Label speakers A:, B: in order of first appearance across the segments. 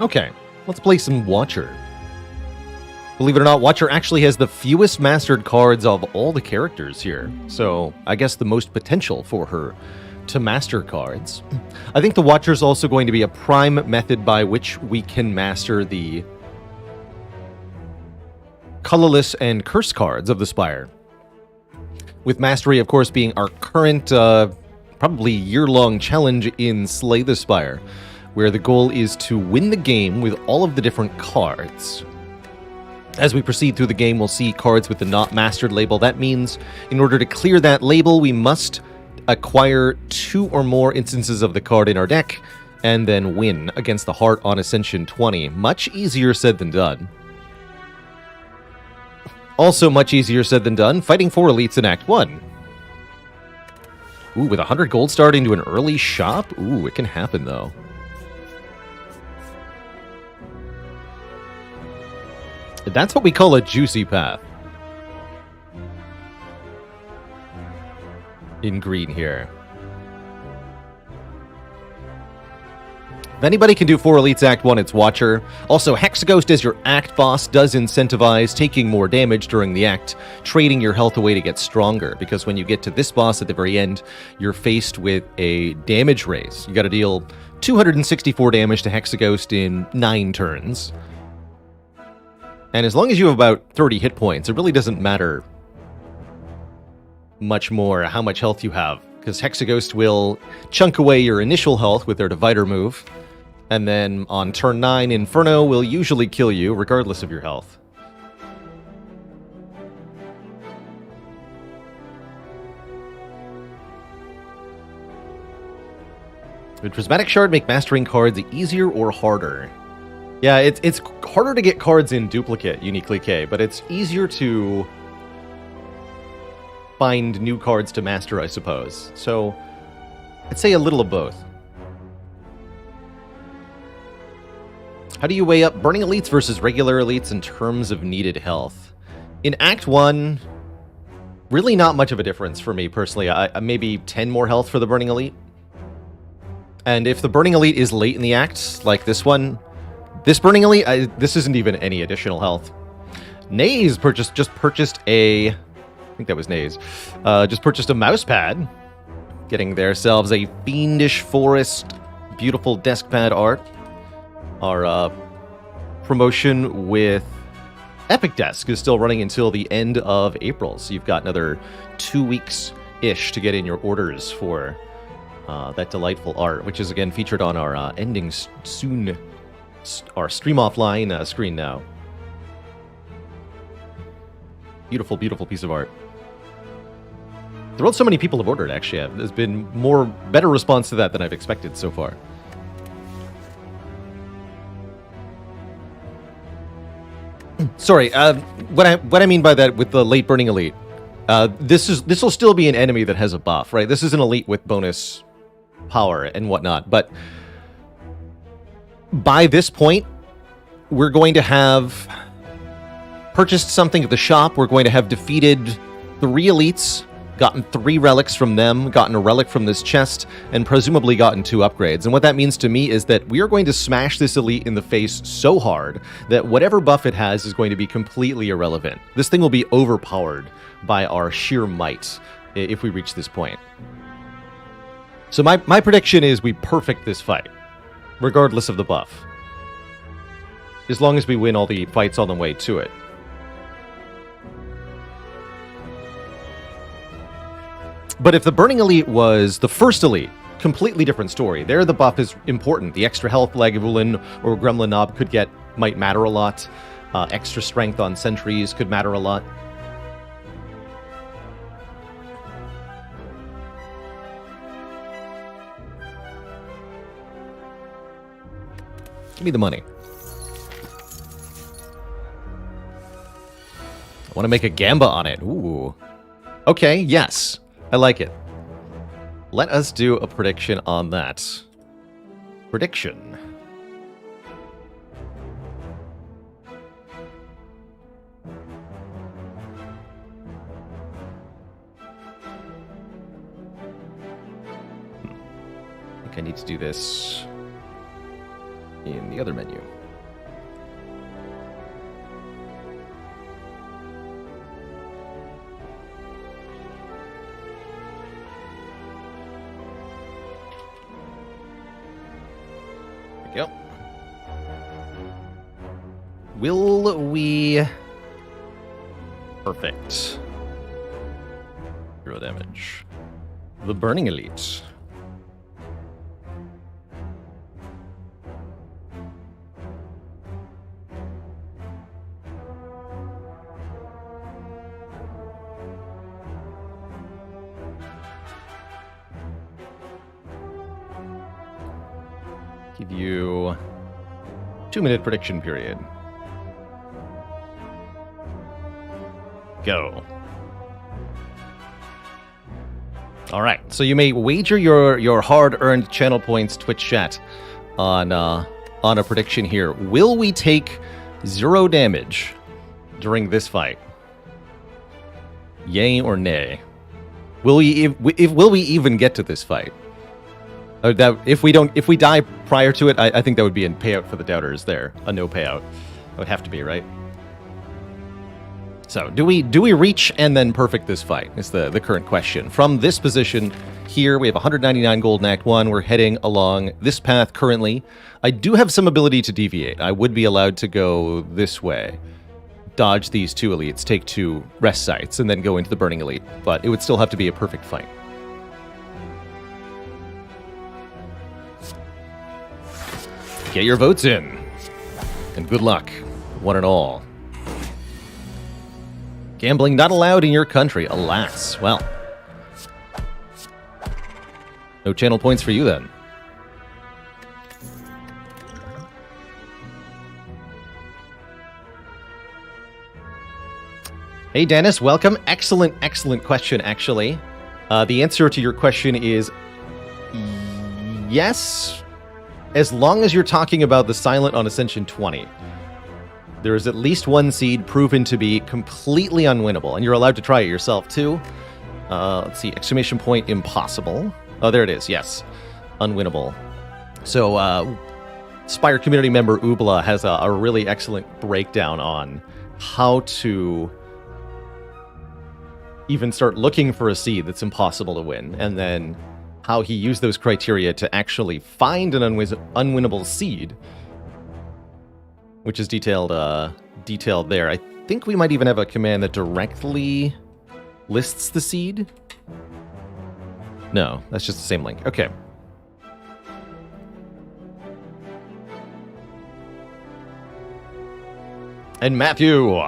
A: Okay, let's play some Watcher. Believe it or not, Watcher actually has the fewest mastered cards of all the characters here, so I guess the most potential for her to master cards. I think the Watcher is also going to be a prime method by which we can master the colorless and curse cards of the Spire. With Mastery, of course, being our current, probably year-long challenge in Slay the Spire, where the goal is to win the game with all of the different cards. As we proceed through the game, we'll see cards with the Not Mastered label. That means in order to clear that label, we must acquire 2 or more instances of the card in our deck, and then win against the Heart on Ascension 20. Much easier said than done. Also much easier said than done, fighting 4 elites in Act 1. Ooh, with 100 gold starting to an early shop? Ooh, it can happen, though. That's what we call a juicy path. In green here. If anybody can do 4 elites Act 1, it's Watcher. Also, Hexaghost as your Act boss does incentivize taking more damage during the Act, trading your health away to get stronger, because when you get to this boss at the very end, you're faced with a damage raise. You gotta deal 264 damage to Hexaghost in 9 turns. And as long as you have about 30 hit points, it really doesn't matter much more how much health you have, because Hexaghost will chunk away your initial health with their Divider move, and then on turn 9, Inferno will usually kill you, regardless of your health. Would Prismatic Shard make mastering cards easier or harder? Yeah, it's harder to get cards in duplicate, uniquely K, but it's easier to find new cards to master, I suppose. So, I'd say a little of both. How do you weigh up Burning Elites versus regular Elites in terms of needed health? In Act 1, really not much of a difference for me, personally. I maybe 10 more health for the Burning Elite. And if the Burning Elite is late in the Act, like this one, this Burning Elite, this isn't even any additional health. Naze just purchased a... I think that was Naze. Just purchased a mouse pad. Getting themselves a Fiendish Forest, beautiful desk pad art. Our promotion with Epic Desk is still running until the end of April. So you've got another 2 weeks-ish to get in your orders for that delightful art, which is again featured on our ending soon... our Stream Offline screen now. Beautiful, beautiful piece of art. The world so many people have ordered, actually. There's been better response to that than I've expected so far. Sorry, what I mean by that with the late Burning Elite, this will still be an enemy that has a buff, right? This is an elite with bonus power and whatnot, but by this point, we're going to have purchased something at the shop. We're going to have defeated 3 elites, gotten 3 relics from them, gotten a relic from this chest, and presumably gotten 2 upgrades. And what that means to me is that we are going to smash this elite in the face so hard that whatever buff it has is going to be completely irrelevant. This thing will be overpowered by our sheer might if we reach this point. So my prediction is we perfect this fight, regardless of the buff, as long as we win all the fights on the way to it. But if the Burning Elite was the first elite, completely different story. There the buff is important. The extra health Lagavulin or Gremlin Knob might matter a lot. Extra strength on sentries could matter a lot. Give me the money. I want to make a Gamba on it. Ooh. Okay, yes. I like it. Let us do a prediction on that. Prediction. I think I need to do this in the other menu. There we go. Will we... Perfect. 0 damage. The Burning Elite. Give you 2-minute prediction period. Go. All right, so you may wager your hard-earned channel points, Twitch chat, on a prediction here. Will we take 0 damage during this fight? Yay or nay? Will we even get to this fight? If we die prior to it, I think that would be a payout for the doubters there. A no payout. That would have to be, right? So, do we reach and then perfect this fight? Is the current question. From this position here, we have 199 gold in Act 1. We're heading along this path currently. I do have some ability to deviate. I would be allowed to go this way, dodge these 2 elites, take 2 rest sites, and then go into the Burning Elite. But it would still have to be a perfect fight. Get your votes in. And good luck, one and all. Gambling not allowed in your country, alas. Well, no channel points for you then. Hey Dennis, welcome. Excellent question, actually. The answer to your question is yes, as long as you're talking about the Silent on Ascension 20. There is at least 1 seed proven to be completely unwinnable, and you're allowed to try it yourself, too. Let's see, exclamation point, impossible. Oh, there it is, yes. Unwinnable. So, Spire community member Ubla has a really excellent breakdown on how to even start looking for a seed that's impossible to win, and then how he used those criteria to actually find an unwinnable seed, which is detailed there. I think we might even have a command that directly lists the seed. No, that's just the same link. Okay. And Matthew,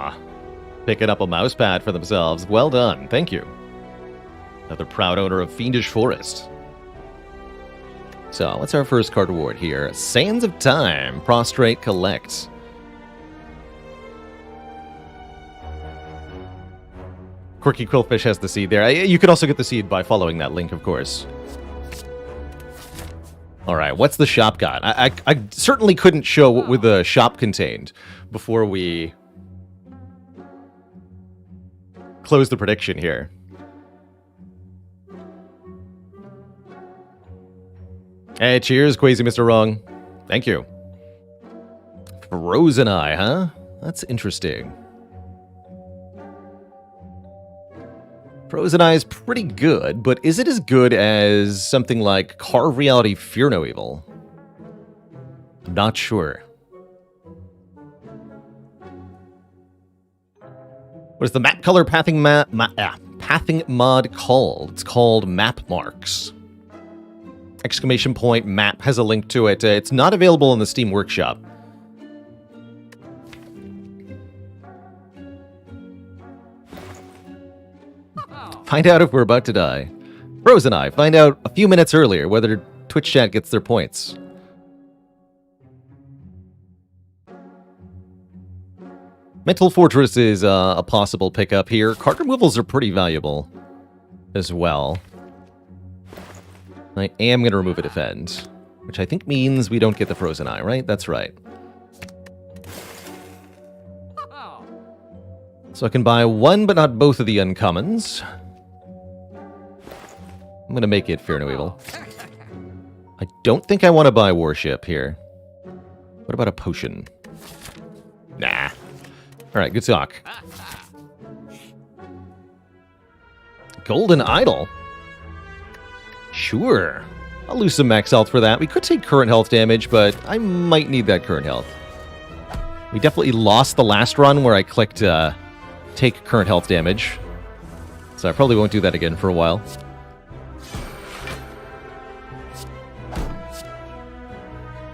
A: picking up a mouse pad for themselves. Well done. Thank you. Another proud owner of Fiendish Forest. So, what's our first card reward here? Sands of Time. Prostrate, collect. Quirky Quillfish has the seed there. You could also get the seed by following that link, of course. Alright, what's the shop got? I certainly couldn't show what the shop contained before we close the prediction here. Hey, cheers, Quasi Mr. Wrong. Thank you. Frozen Eye, huh? That's interesting. Frozen Eye is pretty good, but is it as good as something like Carve Reality Fear No Evil? I'm not sure. What is the map color pathing mod called? It's called Map Marks. Exclamation point map has a link to it. It's not available in the Steam Workshop. Find out if we're about to die. Frozen Eye, find out a few minutes earlier whether Twitch chat gets their points. Mental Fortress is a possible pickup here. Card removals are pretty valuable as well. I am going to remove a defend, which I think means we don't get the Frozen Eye, right? That's right. So I can buy one, but not both of the uncommons. I'm going to make it Fear No Evil. I don't think I want to buy Warship here. What about a potion? Nah. Alright, good talk. Golden Idol? Sure. I'll lose some max health for that. We could take current health damage, but I might need that current health. We definitely lost the last run where I clicked take current health damage. So I probably won't do that again for a while.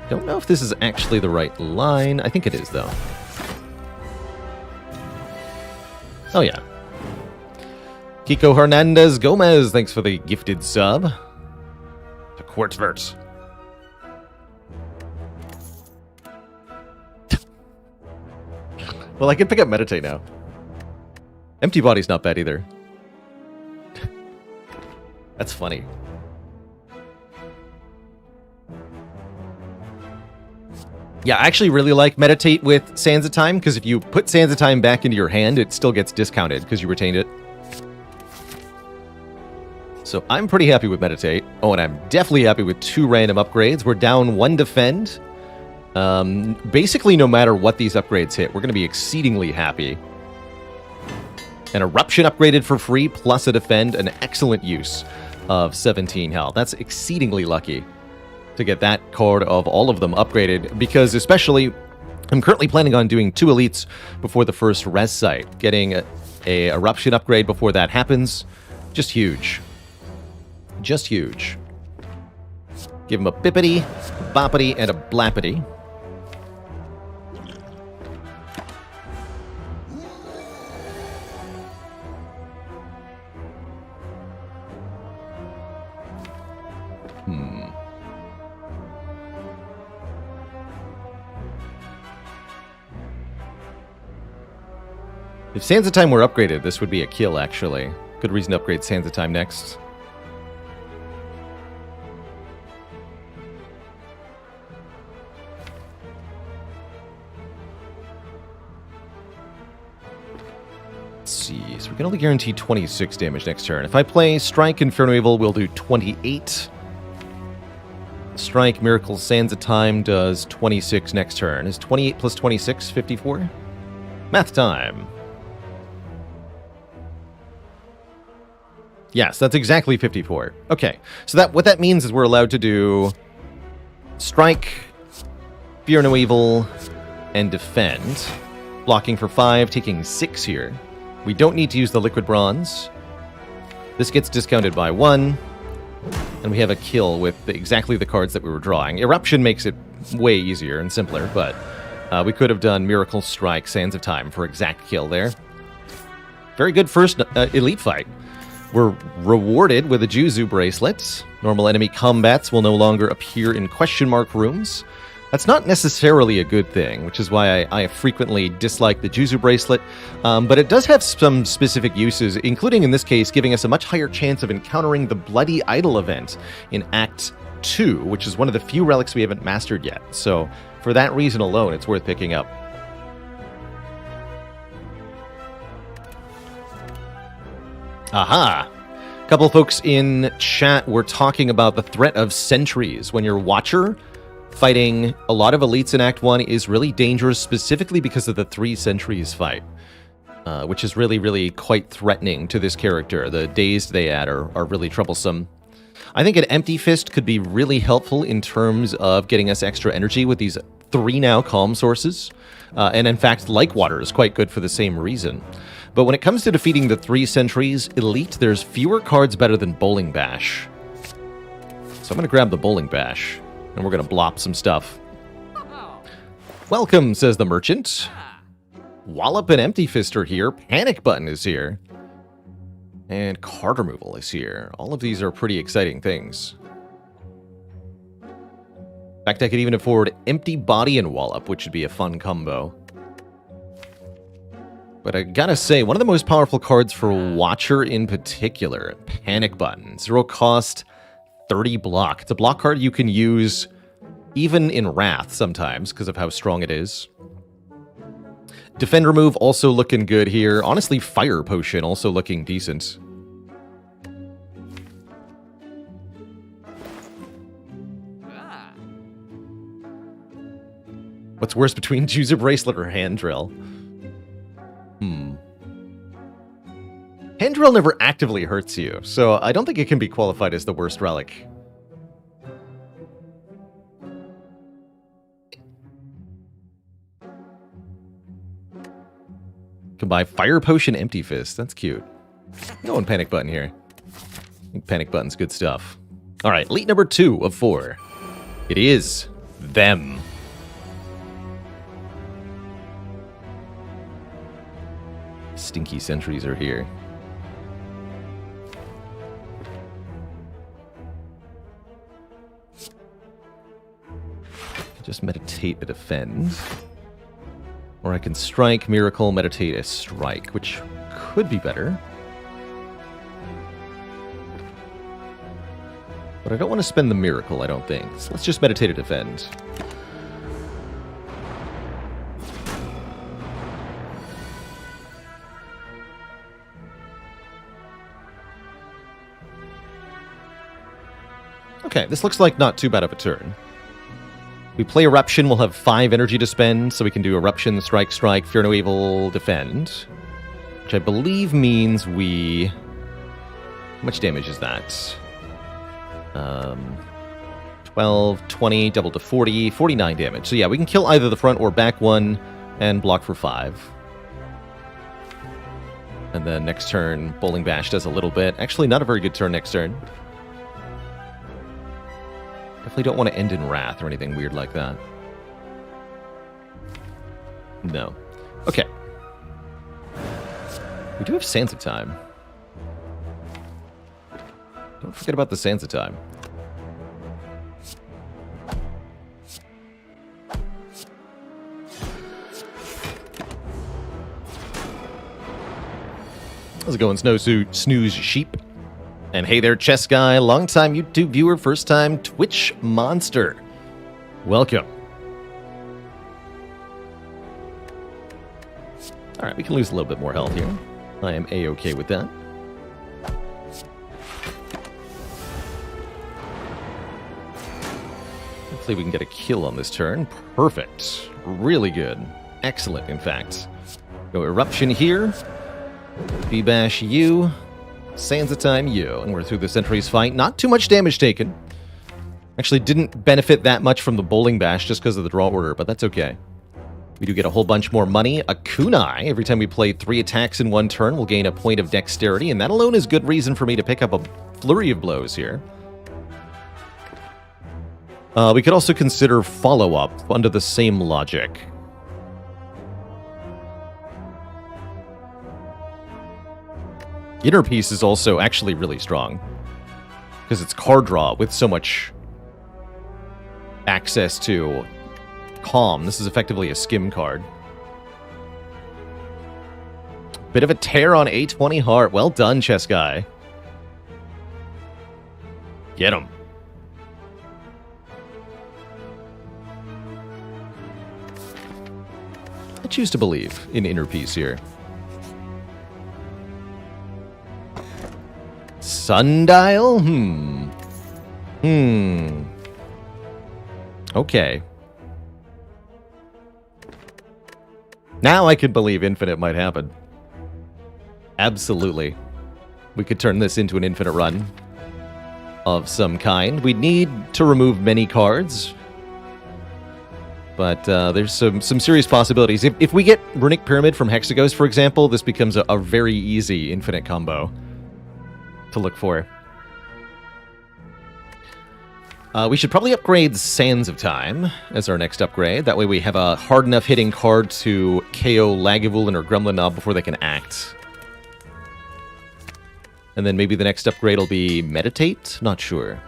A: Don't know if this is actually the right line. I think it is, though. Oh, yeah. Kiko Hernandez Gomez, thanks for the gifted sub. To Quartzverse. Well, I can pick up Meditate now. Empty Body's not bad either. That's funny. Yeah, I actually really like Meditate with Sands of Time, because if you put Sands of Time back into your hand, it still gets discounted, because you retained it. So I'm pretty happy with Meditate. Oh, and I'm definitely happy with 2 random upgrades. We're down 1 defend. Basically, no matter what these upgrades hit, we're going to be exceedingly happy. An Eruption upgraded for free, plus a defend, an excellent use of 17 health. That's exceedingly lucky to get that card of all of them upgraded, because especially, I'm currently planning on doing 2 elites before the first res site. Getting a Eruption upgrade before that happens, just huge. Just huge. Give him a bippity, boppity, and a blappity. If Sands of Time were upgraded, this would be a kill, actually. Good reason to upgrade Sands of Time next. Let's see. So we can only guarantee 26 damage next turn. If I play Strike, Inferno Evil, we'll do 28. Strike, Miracle, Sands of Time does 26 next turn. Is 28 plus 26 54? Math time. Yes, that's exactly 54. Okay, so what that means is we're allowed to do Strike, Fear No Evil, and Defend. Blocking for 5, taking 6 here. We don't need to use the Liquid Bronze. This gets discounted by 1. And we have a kill with exactly the cards that we were drawing. Eruption makes it way easier and simpler, but we could have done Miracle, Strike, Sands of Time for exact kill there. Very good first elite fight. We're rewarded with a Juzu bracelet. Normal enemy combats will no longer appear in question mark rooms. That's not necessarily a good thing, which is why I frequently dislike the Juzu bracelet, but it does have some specific uses, including in this case giving us a much higher chance of encountering the Bloody Idol event in Act 2, which is one of the few relics we haven't mastered yet. So for that reason alone, it's worth picking up. Aha! A couple folks in chat were talking about the threat of sentries. When you're Watcher, fighting a lot of elites in Act 1 is really dangerous, specifically because of the 3 sentries fight, which is really, really quite threatening to this character. The dazed they add are really troublesome. I think an Empty Fist could be really helpful in terms of getting us extra energy with these 3 now calm sources. And in fact, Like Water is quite good for the same reason. But when it comes to defeating the 3 sentries elite, there's fewer cards better than Bowling Bash. So I'm going to grab the Bowling Bash, and we're going to blop some stuff. Welcome, says the merchant. Wallop and Empty Fist are here. Panic Button is here. And card removal is here. All of these are pretty exciting things. In fact, I could even afford Empty Body and Wallop, which would be a fun combo. But I gotta say, one of the most powerful cards for Watcher in particular, Panic Button. 0 cost, 30 block. It's a block card you can use even in Wrath sometimes, because of how strong it is. Defend Remove also looking good here. Honestly, Fire Potion also looking decent. What's worse between Juicer Bracelet or Hand Drill? Hand Drill never actively hurts you, so I don't think it can be qualified as the worst relic. Can buy Fire Potion Empty Fist. That's cute. No one Panic Button here. I think Panic Button's good stuff. Alright, elite number 2 of 4. It is them. Stinky sentries are here. Just meditate to defend. Or I can strike, miracle, meditate, a strike, which could be better. But I don't want to spend the miracle, I don't think. So let's just meditate to defend. Okay, this looks like not too bad of a turn. We play Eruption, we'll have 5 energy to spend, so we can do Eruption, Strike, Strike, Fear No Evil, Defend. Which I believe means we... How much damage is that? 12, 20, double to 40, 49 damage. So yeah, we can kill either the front or back one, and block for 5. And then next turn, Bowling Bash does a little bit. Actually, not a very good turn next turn. Definitely don't want to end in Wrath or anything weird like that. No. Okay. We do have Sands of Time. Don't forget about the Sands of Time. How's it going, Snooze Sheep? And hey there, Chess Guy, long-time YouTube viewer, first-time Twitch monster. Welcome. Alright, we can lose a little bit more health here. I am A-okay with that. Hopefully we can get a kill on this turn. Perfect. Really good. Excellent, in fact. Go Eruption here. B-Bash you. Sands of Time you. And we're through the Sentry's fight. Not too much damage taken. Actually didn't benefit that much from the Bowling Bash just because of the draw order, but that's okay. We do get a whole bunch more money. A kunai. Every time we play 3 attacks in one turn, we'll gain a point of dexterity, and that alone is good reason for me to pick up a flurry of blows here. We could also consider follow-up under the same logic. Inner Peace is also actually really strong. Because it's card draw with so much access to Calm. This is effectively a skim card. Bit of a tear on A20 Heart. Well done, Chess Guy. Get him. I choose to believe in Inner Peace here. Sundial? Okay. Now I can believe Infinite might happen. Absolutely. We could turn this into an infinite run of some kind. We need to remove many cards. But there's some serious possibilities. If we get Runic Pyramid from Hexagos, for example, this becomes a very easy infinite combo to look for. We should probably upgrade Sands of Time as our next upgrade. That way we have a hard enough hitting card to KO Lagavulin or Gremlin before they can act. And then maybe the next upgrade will be Meditate? Not sure.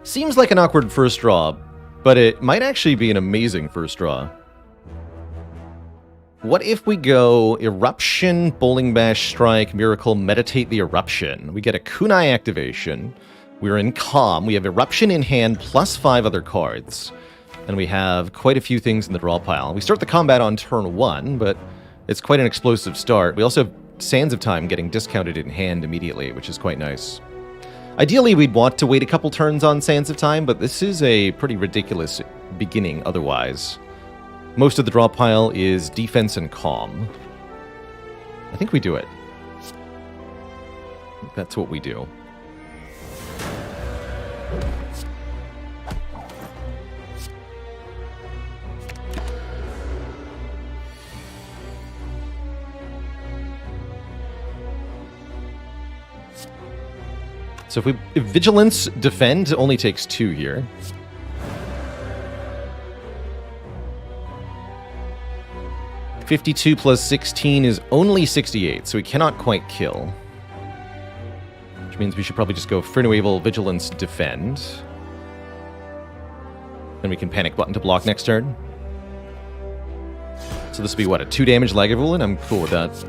A: Seems like an awkward first draw, but it might actually be an amazing first draw. What if we go Eruption, Bowling Bash, Strike, Miracle, Meditate the Eruption? We get a Kunai activation. We're in Calm. We have Eruption in hand plus 5 other cards. And we have quite a few things in the draw pile. We start the combat on turn 1, but it's quite an explosive start. We also have Sands of Time getting discounted in hand immediately, which is quite nice. Ideally, we'd want to wait a couple turns on Sands of Time, but this is a pretty ridiculous beginning otherwise. Most of the draw pile is defense and calm. I think we do it. I think that's what we do. So if Vigilance Defend only takes 2 here. $52 plus 16 is only 68, so we cannot quite kill. Which means we should probably just go Furnuavel, Vigilance, Defend. Then we can Panic Button to block next turn. So this will be, what, a 2 damage Lagavulin? I'm cool with that.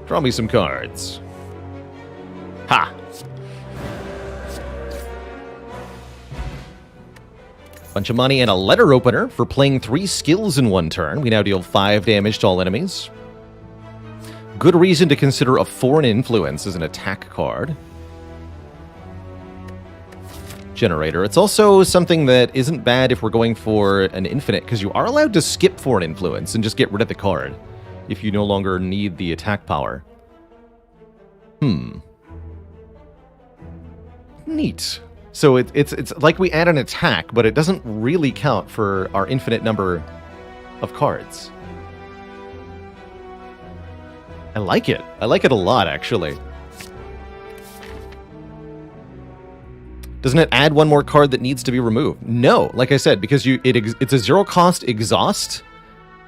A: Draw me some cards. Ha! Bunch of money and a letter opener for playing 3 skills in 1 turn. We now deal 5 damage to all enemies. Good reason to consider a Foreign Influence as an attack card. Generator. It's also something that isn't bad if we're going for an infinite, because you are allowed to skip Foreign Influence and just get rid of the card if you no longer need the attack power. Neat. So it's like we add an attack, but it doesn't really count for our infinite number of cards. I like it. I like it a lot, actually. Doesn't it add 1 more card that needs to be removed? No, like I said, because it's a 0-cost exhaust,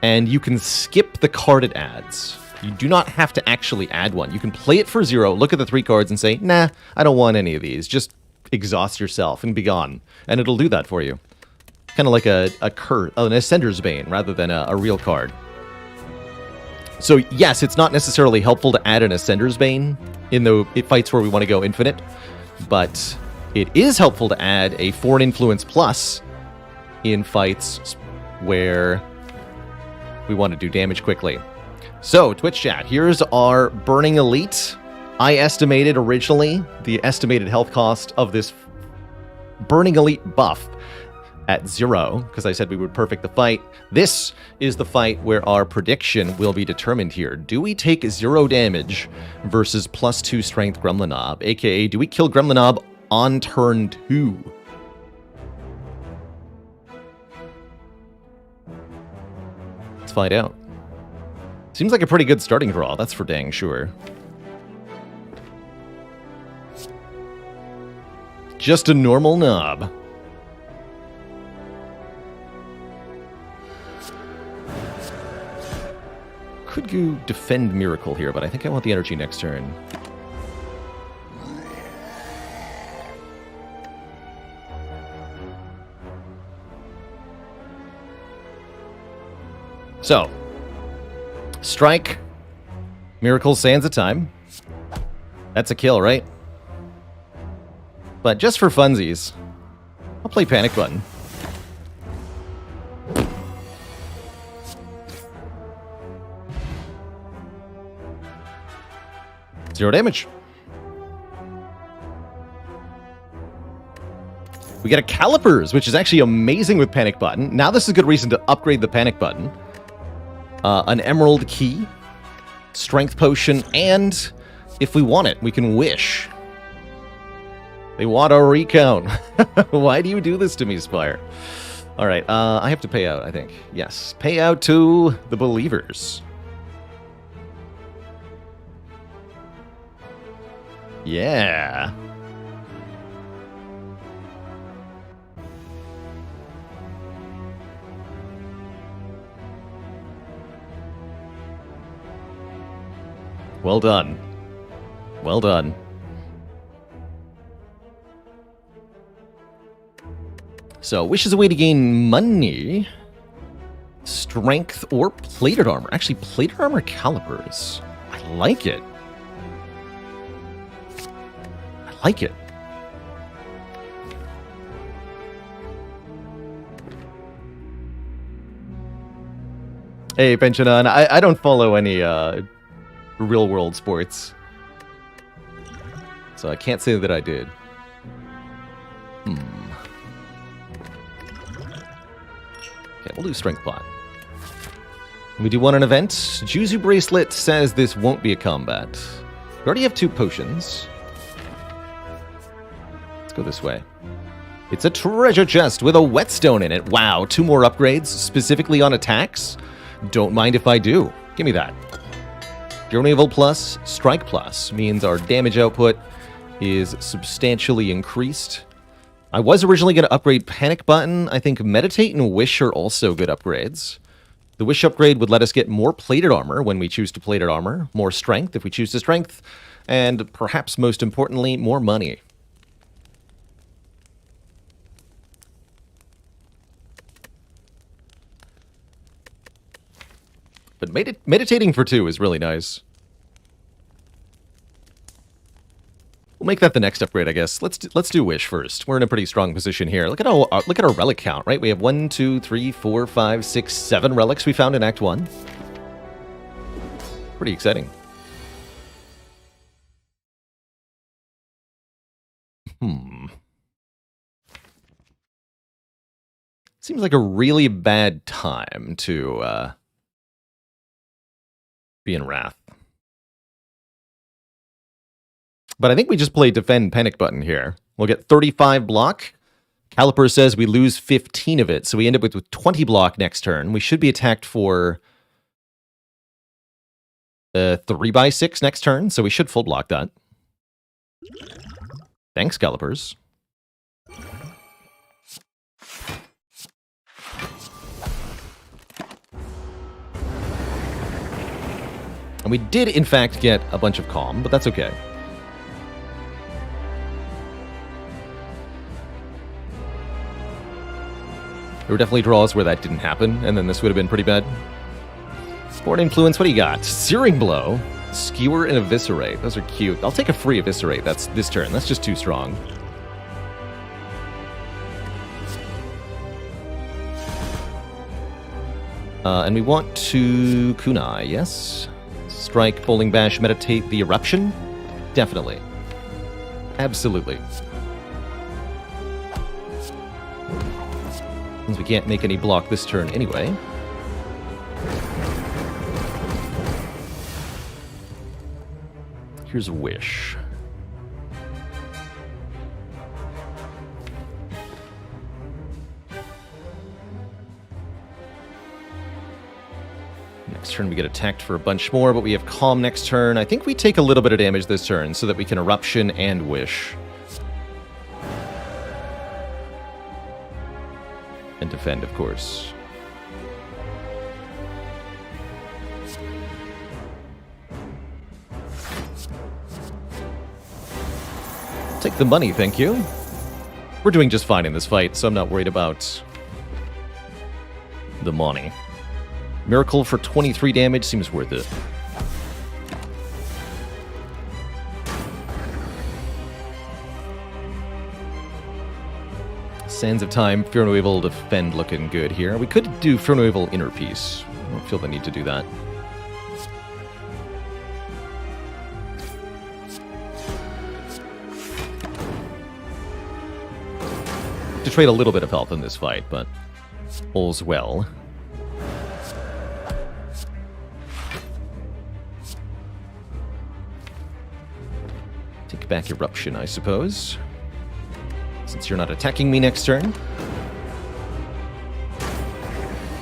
A: and you can skip the card it adds. You do not have to actually add 1. You can play it for 0, look at the 3 cards and say, nah, I don't want any of these. Just exhaust yourself and be gone. And it'll do that for you. Kind of like an Ascender's Bane rather than a real card. So yes, it's not necessarily helpful to add an Ascender's Bane in the fights where we want to go infinite, but it is helpful to add a Foreign Influence Plus in fights where we want to do damage quickly. So, Twitch chat, here's our Burning Elite. I estimated originally the estimated health cost of this Burning Elite buff at 0, because I said we would perfect the fight. This is the fight where our prediction will be determined here. Do we take 0 damage versus +2 strength Gremlinob? AKA, do we kill Gremlinob on turn 2? Let's find out. Seems like a pretty good starting draw, that's for dang sure. Just a normal knob. Could go defend Miracle here, but I think I want the energy next turn. So, Strike, Miracle, Sands of Time. That's a kill, right? But just for funsies, I'll play Panic Button. Zero damage. We get a Calipers, which is actually amazing with Panic Button. Now this is a good reason to upgrade the Panic Button. An Emerald Key, Strength Potion, and if we want it, we can wish. They want a recount. Why do you do this to me, Spire? All right, I have to pay out, I think. Yes, pay out to the believers. Yeah. Well done. Well done. So, Wish is a way to gain money, strength, or plated armor. Actually, plated armor calipers. I like it. I like it. Hey, Pensionon, I don't follow any real-world sports. So I can't say that I did. Okay, we'll do Strength Pot. We do want an event. Juzu Bracelet says this won't be a combat. We already have 2 potions. Let's go this way. It's a treasure chest with a whetstone in it. Wow, 2 more upgrades, specifically on attacks? Don't mind if I do. Give me that. Journeyable Plus, Strike Plus means our damage output is substantially increased. I was originally going to upgrade Panic Button. I think Meditate and Wish are also good upgrades. The Wish upgrade would let us get more plated armor when we choose to plated armor, more strength if we choose to strength, and perhaps most importantly, more money. But meditating for 2 is really nice. We'll make that the next upgrade, I guess. Let's do Wish first. We're in a pretty strong position here. Look at our relic count, right? We have 1, 2, 3, 4, 5, 6, 7 relics we found in Act 1. Pretty exciting. Seems like a really bad time to be in Wrath. But I think we just play Defend Panic Button here. We'll get 35 block. Caliper says we lose 15 of it, so we end up with 20 block next turn. We should be attacked for 3x6 next turn, so we should full block that. Thanks, Calipers. And we did, in fact, get a bunch of Calm, but that's okay. There were definitely draws where that didn't happen, and then this would have been pretty bad. Sport Influence, what do you got? Searing Blow, Skewer, and Eviscerate. Those are cute. I'll take a free Eviscerate. That's this turn. That's just too strong. And we want to Kunai, yes? Strike, Bowling Bash, Meditate the Eruption? Definitely. Absolutely. Since we can't make any block this turn anyway. Here's a Wish. Next turn we get attacked for a bunch more, but we have Calm next turn. I think we take a little bit of damage this turn so that we can Eruption and Wish. And defend, of course. Take the money, thank you. We're doing just fine in this fight, so I'm not worried about the money. Miracle for 23 damage seems worth it. Sands of Time, Fear No Evil, Defend looking good here. We could do Fear No Evil Inner Peace. I don't feel the need to do that. To trade a little bit of health in this fight, but all's well. Take back Eruption, I suppose. Since you're not attacking me next turn.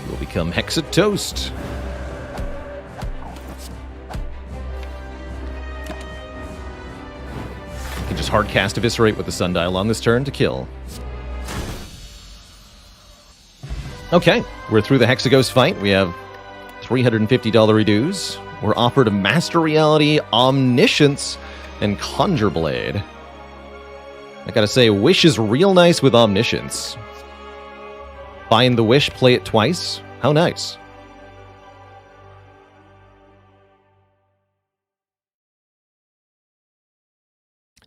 A: You'll become Hexa Toast. You can just hard cast Eviscerate with the Sundial on this turn to kill. Okay, we're through the Hexaghost fight. We have $350 dues. We're offered a Master Reality, Omniscience, and Conjure Blade. I gotta say, Wish is real nice with Omniscience. Find the wish, play it twice. How nice.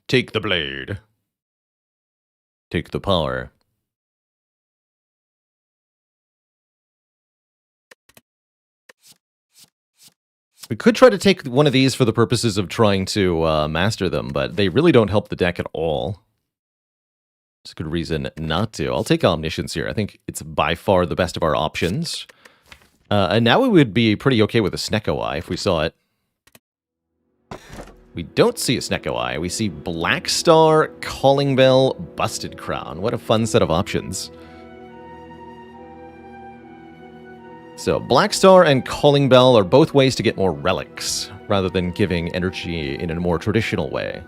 A: Take the blade. Take the power. We could try to take one of these for the purposes of trying to master them, but they really don't help the deck at all. It's a good reason not to. I'll take Omniscience here. I think it's by far the best of our options. And now we would be pretty okay with a Snecko Eye if we saw it. We don't see a Snecko Eye. We see Black Star, Calling Bell, Busted Crown. What a fun set of options. So, Black Star and Calling Bell are both ways to get more relics, rather than giving energy in a more traditional way.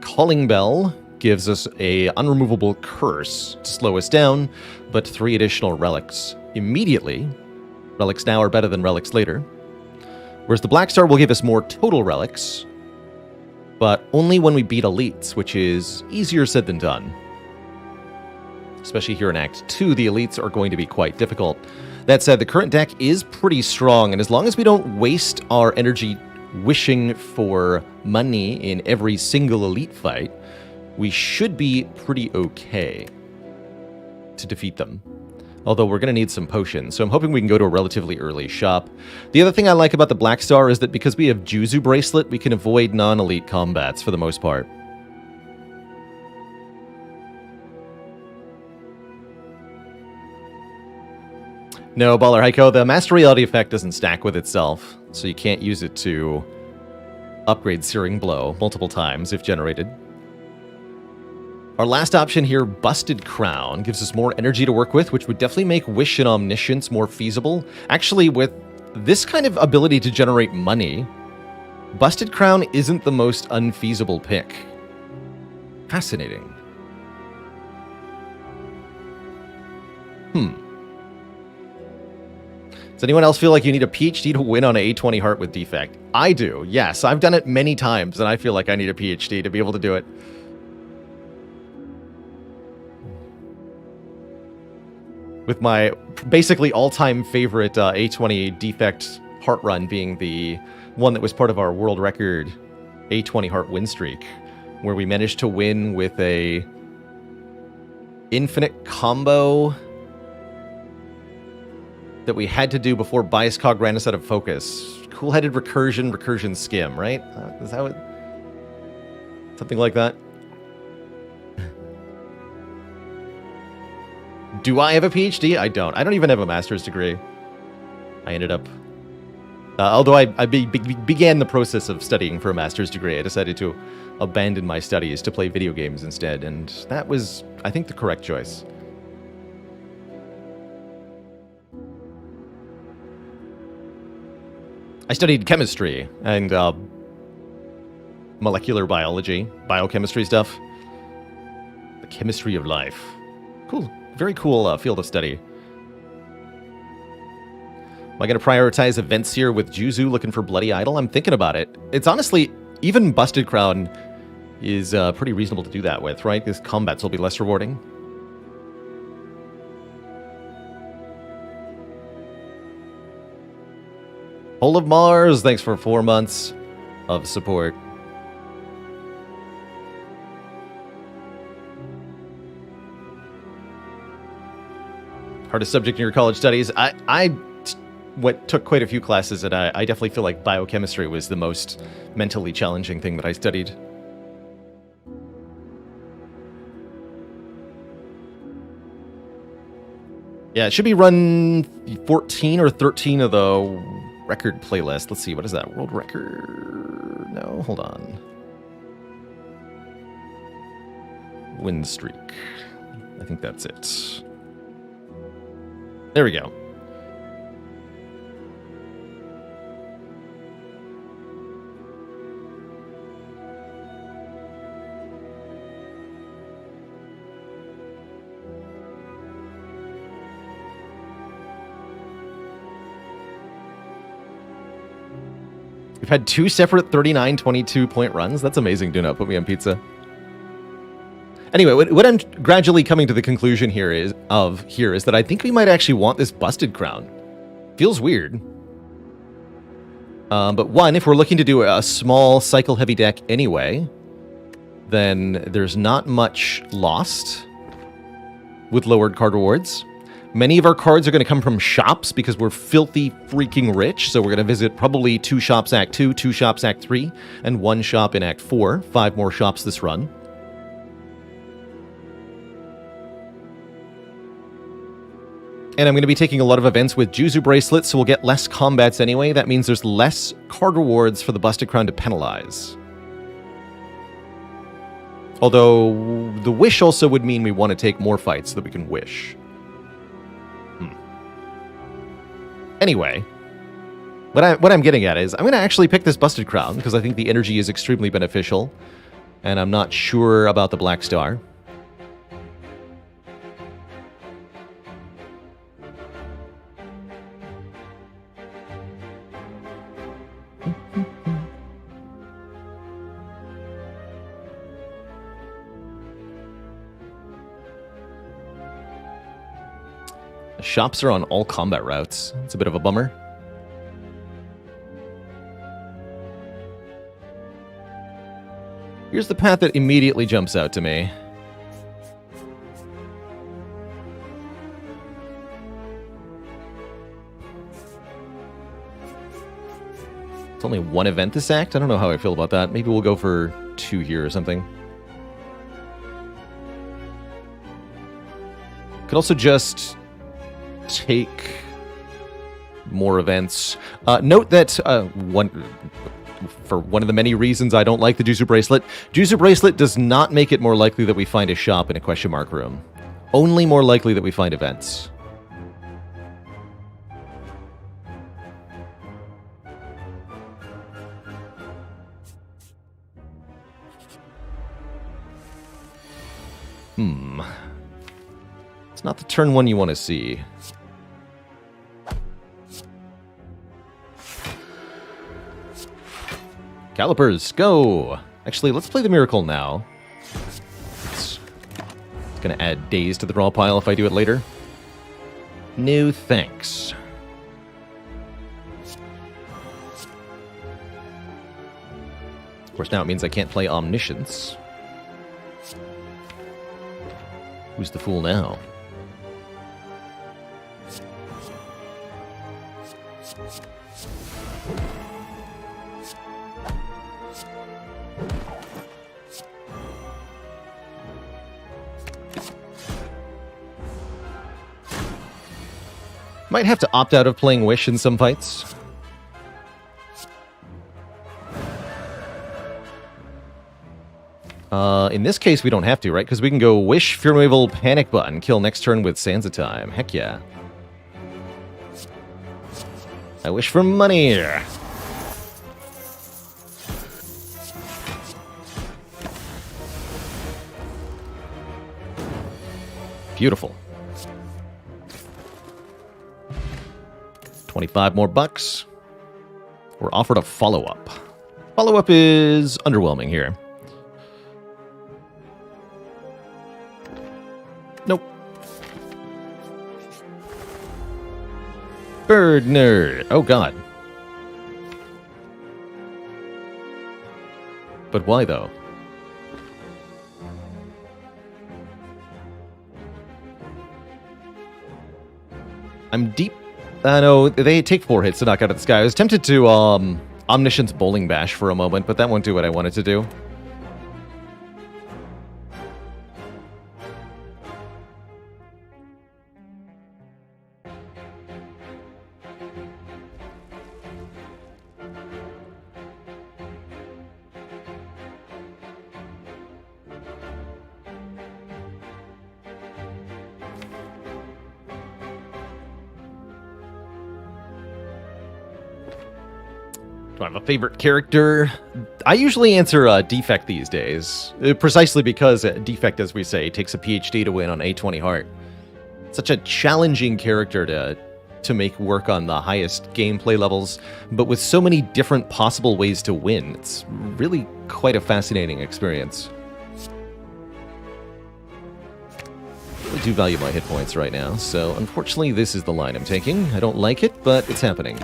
A: Calling Bell gives us a unremovable curse to slow us down, but 3 additional relics immediately. Relics now are better than relics later. Whereas the Black Star will give us more total relics, but only when we beat elites, which is easier said than done. Especially here in Act 2, the elites are going to be quite difficult. That said, the current deck is pretty strong, and as long as we don't waste our energy wishing for money in every single elite fight, we should be pretty okay to defeat them. Although we're going to need some potions, so I'm hoping we can go to a relatively early shop. The other thing I like about the Black Star is that because we have Juzu Bracelet, we can avoid non-elite combats for the most part. No, Baller Heiko, the Master Reality effect doesn't stack with itself, so you can't use it to upgrade Searing Blow multiple times if generated. Our last option here, Busted Crown, gives us more energy to work with, which would definitely make Wish and Omniscience more feasible. Actually, with this kind of ability to generate money, Busted Crown isn't the most unfeasible pick. Fascinating. Does anyone else feel like you need a PhD to win on an A20 Heart with Defect? I do, yes. I've done it many times, and I feel like I need a PhD to be able to do it. With my basically all-time favorite A20 Defect Heart run being the one that was part of our world record A20 Heart win streak, where we managed to win with a infinite combo that we had to do before Bias Cog ran us out of focus. Cool-headed recursion skim, right? Is that what... something like that? Do I have a PhD? I don't. I don't even have a master's degree. I ended up... although I began the process of studying for a master's degree, I decided to abandon my studies to play video games instead, and that was, I think, the correct choice. I studied chemistry and molecular biology, biochemistry stuff. The chemistry of life. Cool. Very cool field of study. Am I going to prioritize events here with Juzu looking for Bloody Idol? I'm thinking about it. It's honestly, even Busted Crown is pretty reasonable to do that with, right? Because combats will be less rewarding. Hole of Mars, thanks for 4 months of support. Hardest subject in your college studies? I took quite a few classes, and I definitely feel like biochemistry was the most mentally challenging thing that I studied. Yeah, it should be run 14 or 13 of the record playlist. Let's see, what is that? World record? No, hold on. Win streak. I think that's it. There we go. We've had 2 separate 39-22 point runs. That's amazing, Duna. Put me on pizza. Anyway, what I'm gradually coming to the conclusion here is that I think we might actually want this busted crown. Feels weird. But one, if we're looking to do a small cycle-heavy deck anyway, then there's not much lost with lowered card rewards. Many of our cards are going to come from shops because we're filthy freaking rich, so we're going to visit probably 2 shops Act 2, 2 shops Act 3, and 1 shop in Act 4. 5 more shops this run. And I'm going to be taking a lot of events with Juzu bracelets, so we'll get less combats anyway. That means there's less card rewards for the Busted Crown to penalize. Although, the wish also would mean we want to take more fights so that we can wish. Anyway, what I'm getting at is, I'm going to actually pick this Busted Crown, because I think the energy is extremely beneficial, and I'm not sure about the Black Star. The shops are on all combat routes. It's a bit of a bummer. Here's the path that immediately jumps out to me. It's only 1 event this act? I don't know how I feel about that. Maybe we'll go for 2 here or something. Could also just take more events. Note that for one of the many reasons I don't like the Juzu Bracelet does not make it more likely that we find a shop in a question mark room. Only more likely that we find events. It's not the turn 1 you want to see. Calipers, go! Actually, let's play the Miracle now. It's going to add days to the draw pile if I do it later. No thanks. Of course, now it means I can't play Omniscience. Who's the fool now? Might have to opt out of playing Wish in some fights. In this case, we don't have to, right? Because we can go Wish, Fear Removal, Panic Button, kill next turn with Sansa Time. Heck yeah. I wish for money. Beautiful. 25 more bucks. We're offered a follow-up. Follow-up is underwhelming here. Nope. Bird nerd. Oh god. But why though? I'm deep. No, they take 4 hits to knock out of the sky. I was tempted to Omniscience Bowling Bash for a moment, but that won't do what I wanted to do. Do I have a favorite character? I usually answer Defect these days, precisely because Defect, as we say, takes a PhD to win on A20 Heart. Such a challenging character to make work on the highest gameplay levels, but with so many different possible ways to win. It's really quite a fascinating experience. really do value my hit points right now, so unfortunately this is the line I'm taking. I don't like it, but it's happening.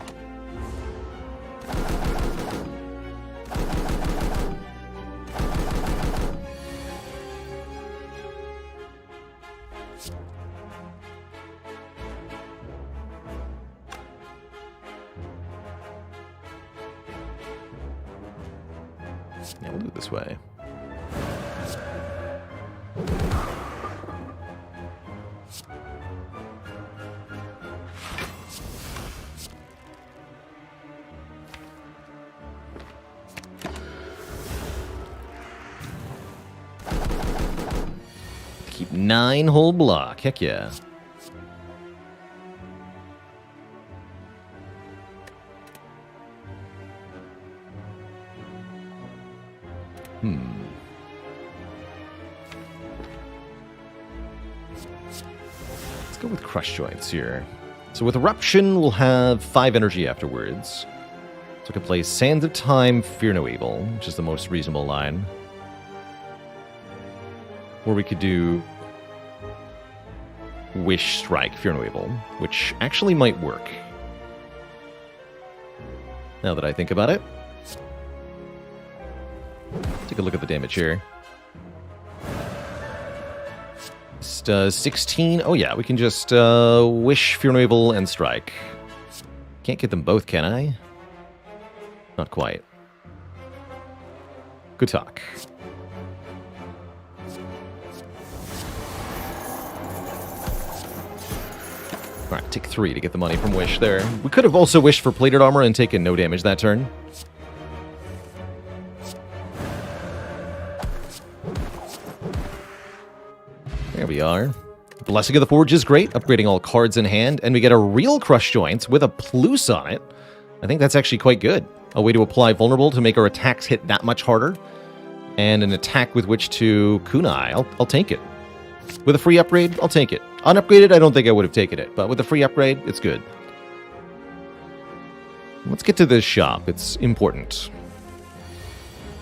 A: Yeah, we'll do it this way. Keep 9 whole block. Heck yeah. Let's go with Crush Joints here. So with Eruption, we'll have 5 energy afterwards. So I can play Sands of Time, Fear No Evil, which is the most reasonable line. Or we could do Wish Strike, Fear No Evil, which actually might work. Now that I think about it. Take a look at the damage here. This does 16. Oh yeah, we can just Wish, Fear No Evil, and Strike. Can't get them both, can I? Not quite. Good talk. Alright, take 3 to get the money from Wish there. We could have also wished for Plated Armor and taken no damage that turn. There we are. Blessing of the Forge is great, upgrading all cards in hand, and we get a real Crush Joints with a plus on it. I think that's actually quite good. A way to apply Vulnerable to make our attacks hit that much harder, and an attack with which to kunai. I'll take it. With a free upgrade, I'll take it. Unupgraded, I don't think I would have taken it, but with a free upgrade, it's good. Let's get to this shop. It's important.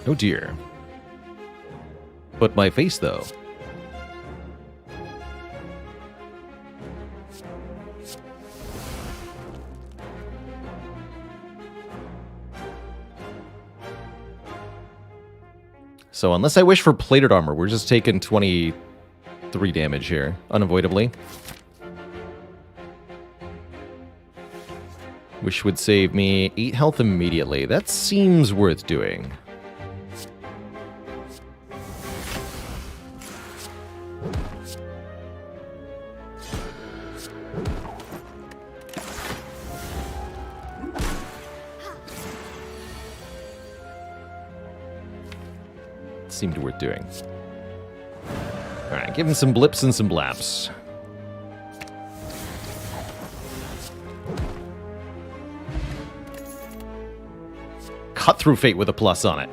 A: Oh dear. But my face, though. So unless I wish for Plated Armor, we're just taking 23 damage here, unavoidably. Wish would save me 8 health immediately. That seems worth doing. Seemed worth doing. Alright, give him some blips and some blaps. Cut through fate with a plus on it.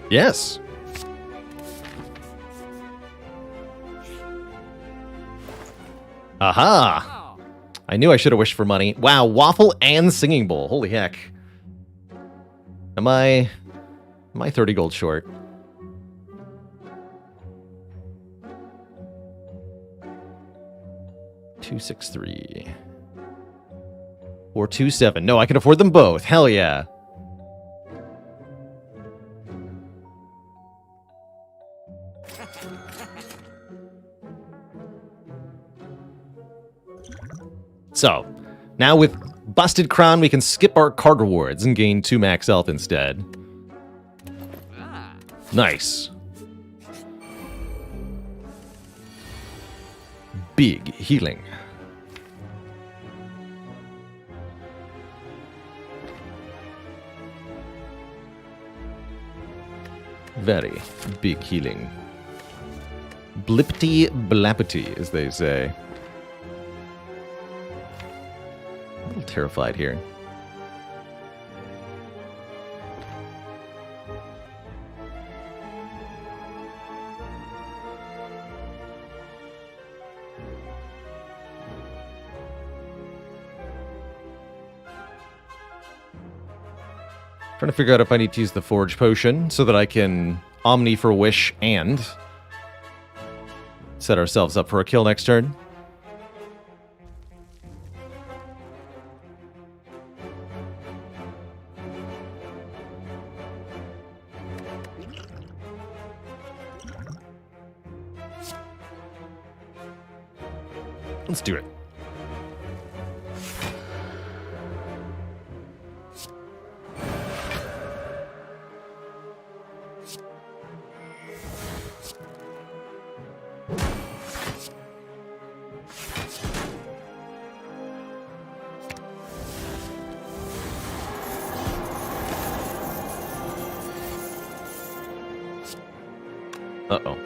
A: Yes. Aha! I knew I should have wished for money. Wow, Waffle and Singing Bowl. Holy heck. Am I 30 gold short? 263 or 27. No, I can afford them both. Hell yeah. So, now with Busted Crown, we can skip our card rewards and gain 2 max health instead. Nice. Big healing. Very big healing. Blippity blappity, as they say. A little terrified here. Trying to figure out if I need to use the Forge Potion so that I can Omni for Wish and Set ourselves up for a kill next turn. Let's do it. Uh-oh.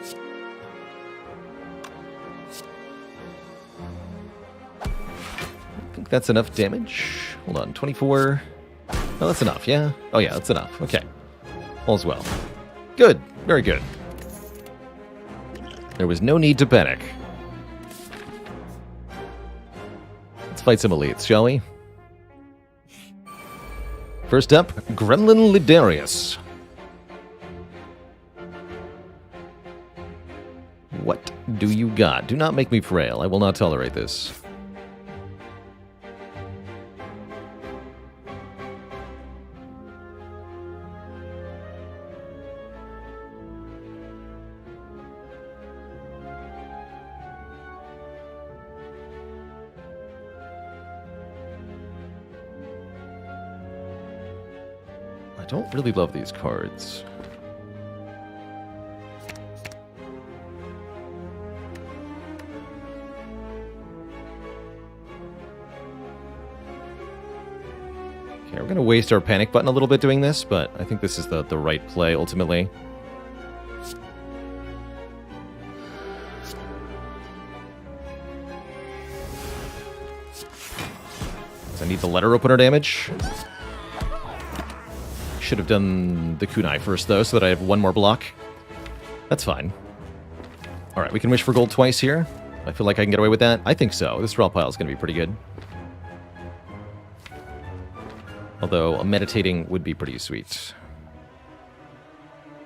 A: I think that's enough damage. Hold on, 24. Oh, that's enough, yeah? Oh, yeah, that's enough. Okay. All's well. Good. Very good. There was no need to panic. Let's fight some elites, shall we? First up, Gremlin Lidarius. What do you got? Do not make me frail. I will not tolerate this. I don't really love these cards. Okay, we're going to waste our panic button a little bit doing this, but I think this is the right play ultimately. I need the letter opener damage. Should have done the kunai first, though, so that I have one more block. That's fine. Alright, we can wish for gold twice here. I feel like I can get away with that. I think so. This draw pile is going to be pretty good. Although, meditating would be pretty sweet.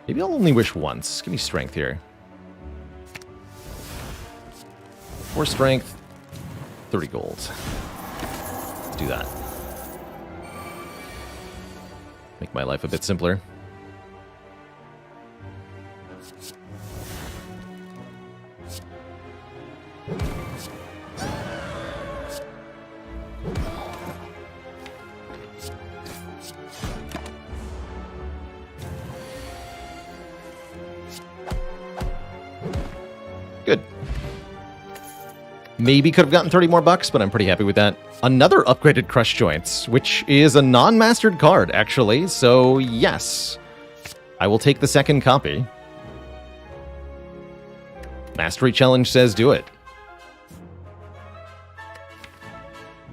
A: Maybe I'll only wish once. Give me strength here. 4 strength, 30 gold. Let's do that. Make my life a bit simpler. Good. Maybe could have gotten 30 more bucks, but I'm pretty happy with that. Another upgraded Crush Joints, which is a non-mastered card, actually, so yes. I will take the second copy. Mastery Challenge says do it.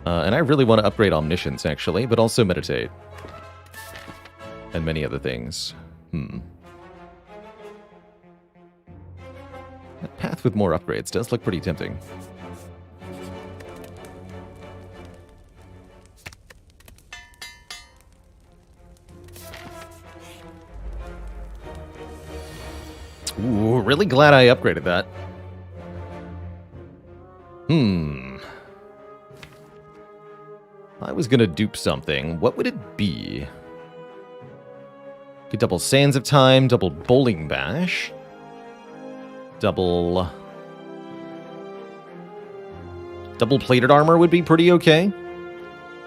A: And I really want to upgrade Omniscience, actually, but also Meditate. And many other things. That path with more upgrades does look pretty tempting. Ooh, really glad I upgraded that. I was gonna dupe something. What would it be? Get double Sands of Time, double Bowling Bash, double Plated Armor would be pretty okay.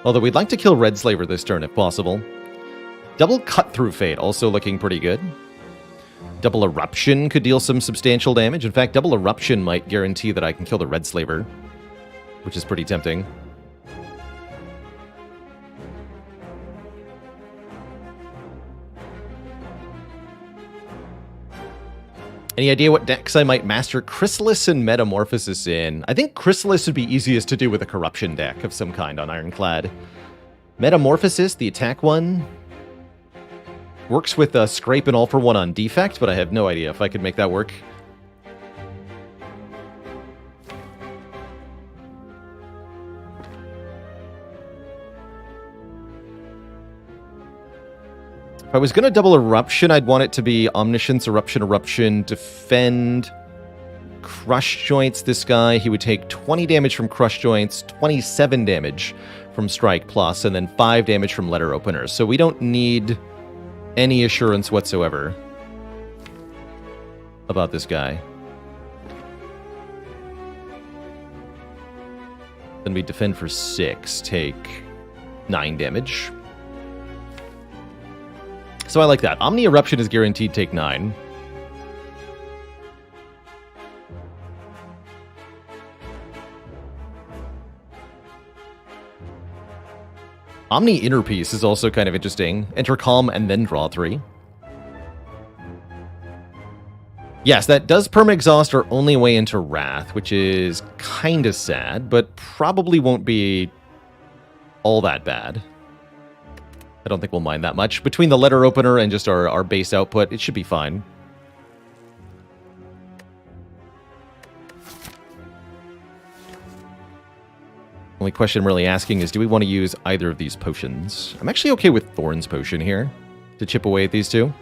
A: Although we'd like to kill Red Slaver this turn if possible. Double Cut Through Fate also looking pretty good. Double Eruption could deal some substantial damage. In fact, Double Eruption might guarantee that I can kill the Red Slaver, which is pretty tempting. Any idea what decks I might master Chrysalis and Metamorphosis in? I think Chrysalis would be easiest to do with a Corruption deck of some kind on Ironclad. Metamorphosis, the attack one, works with Scrape and All for One on Defect, but I have no idea if I could make that work. If I was going to double Eruption, I'd want it to be Omniscience, Eruption, Eruption, Defend, Crush Joints this guy, he would take 20 damage from Crush Joints, 27 damage from Strike Plus, and then 5 damage from Letter Openers. So we don't need any assurance whatsoever about this guy. Then we defend for 6, take 9 damage. So I like that. Omni Eruption is guaranteed take 9. Omni Inner Peace is also kind of interesting. Enter Calm and then draw 3. Yes, that does perma exhaust our only way into Wrath, which is kind of sad, but probably won't be all that bad. I don't think we'll mind that much. Between the Letter Opener and just our base output, it should be fine. Only question I'm really asking is, do we want to use either of these potions? I'm actually okay with Thorn's Potion here to chip away at these two.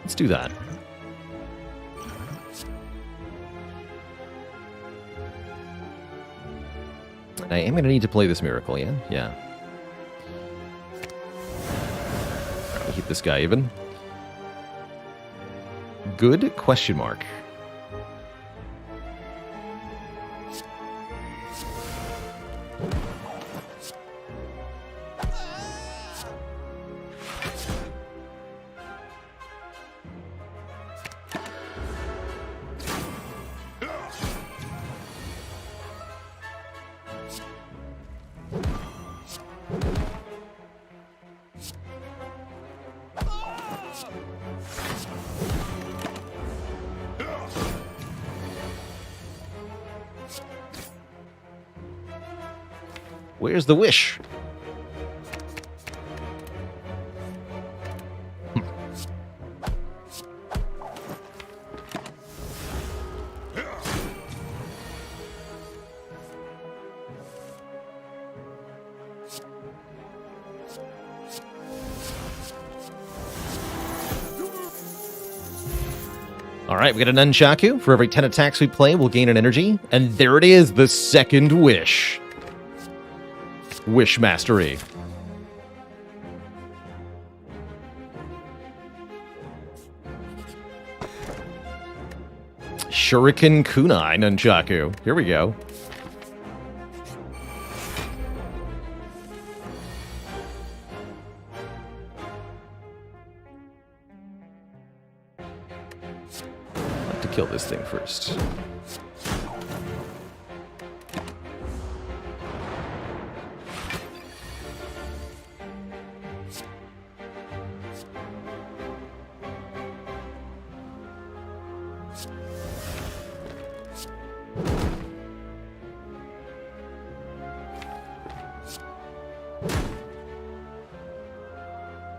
A: Let's do that. I am going to need to play this Miracle, yeah? Yeah. I'll keep this guy even. Good question mark. Where's the wish? Alright, we got an Nunchaku. For every 10 attacks we play, we'll gain an energy. And there it is, the second wish. Wish Mastery. Shuriken Kunai Nunchaku. Here we go. I'd like to kill this thing first.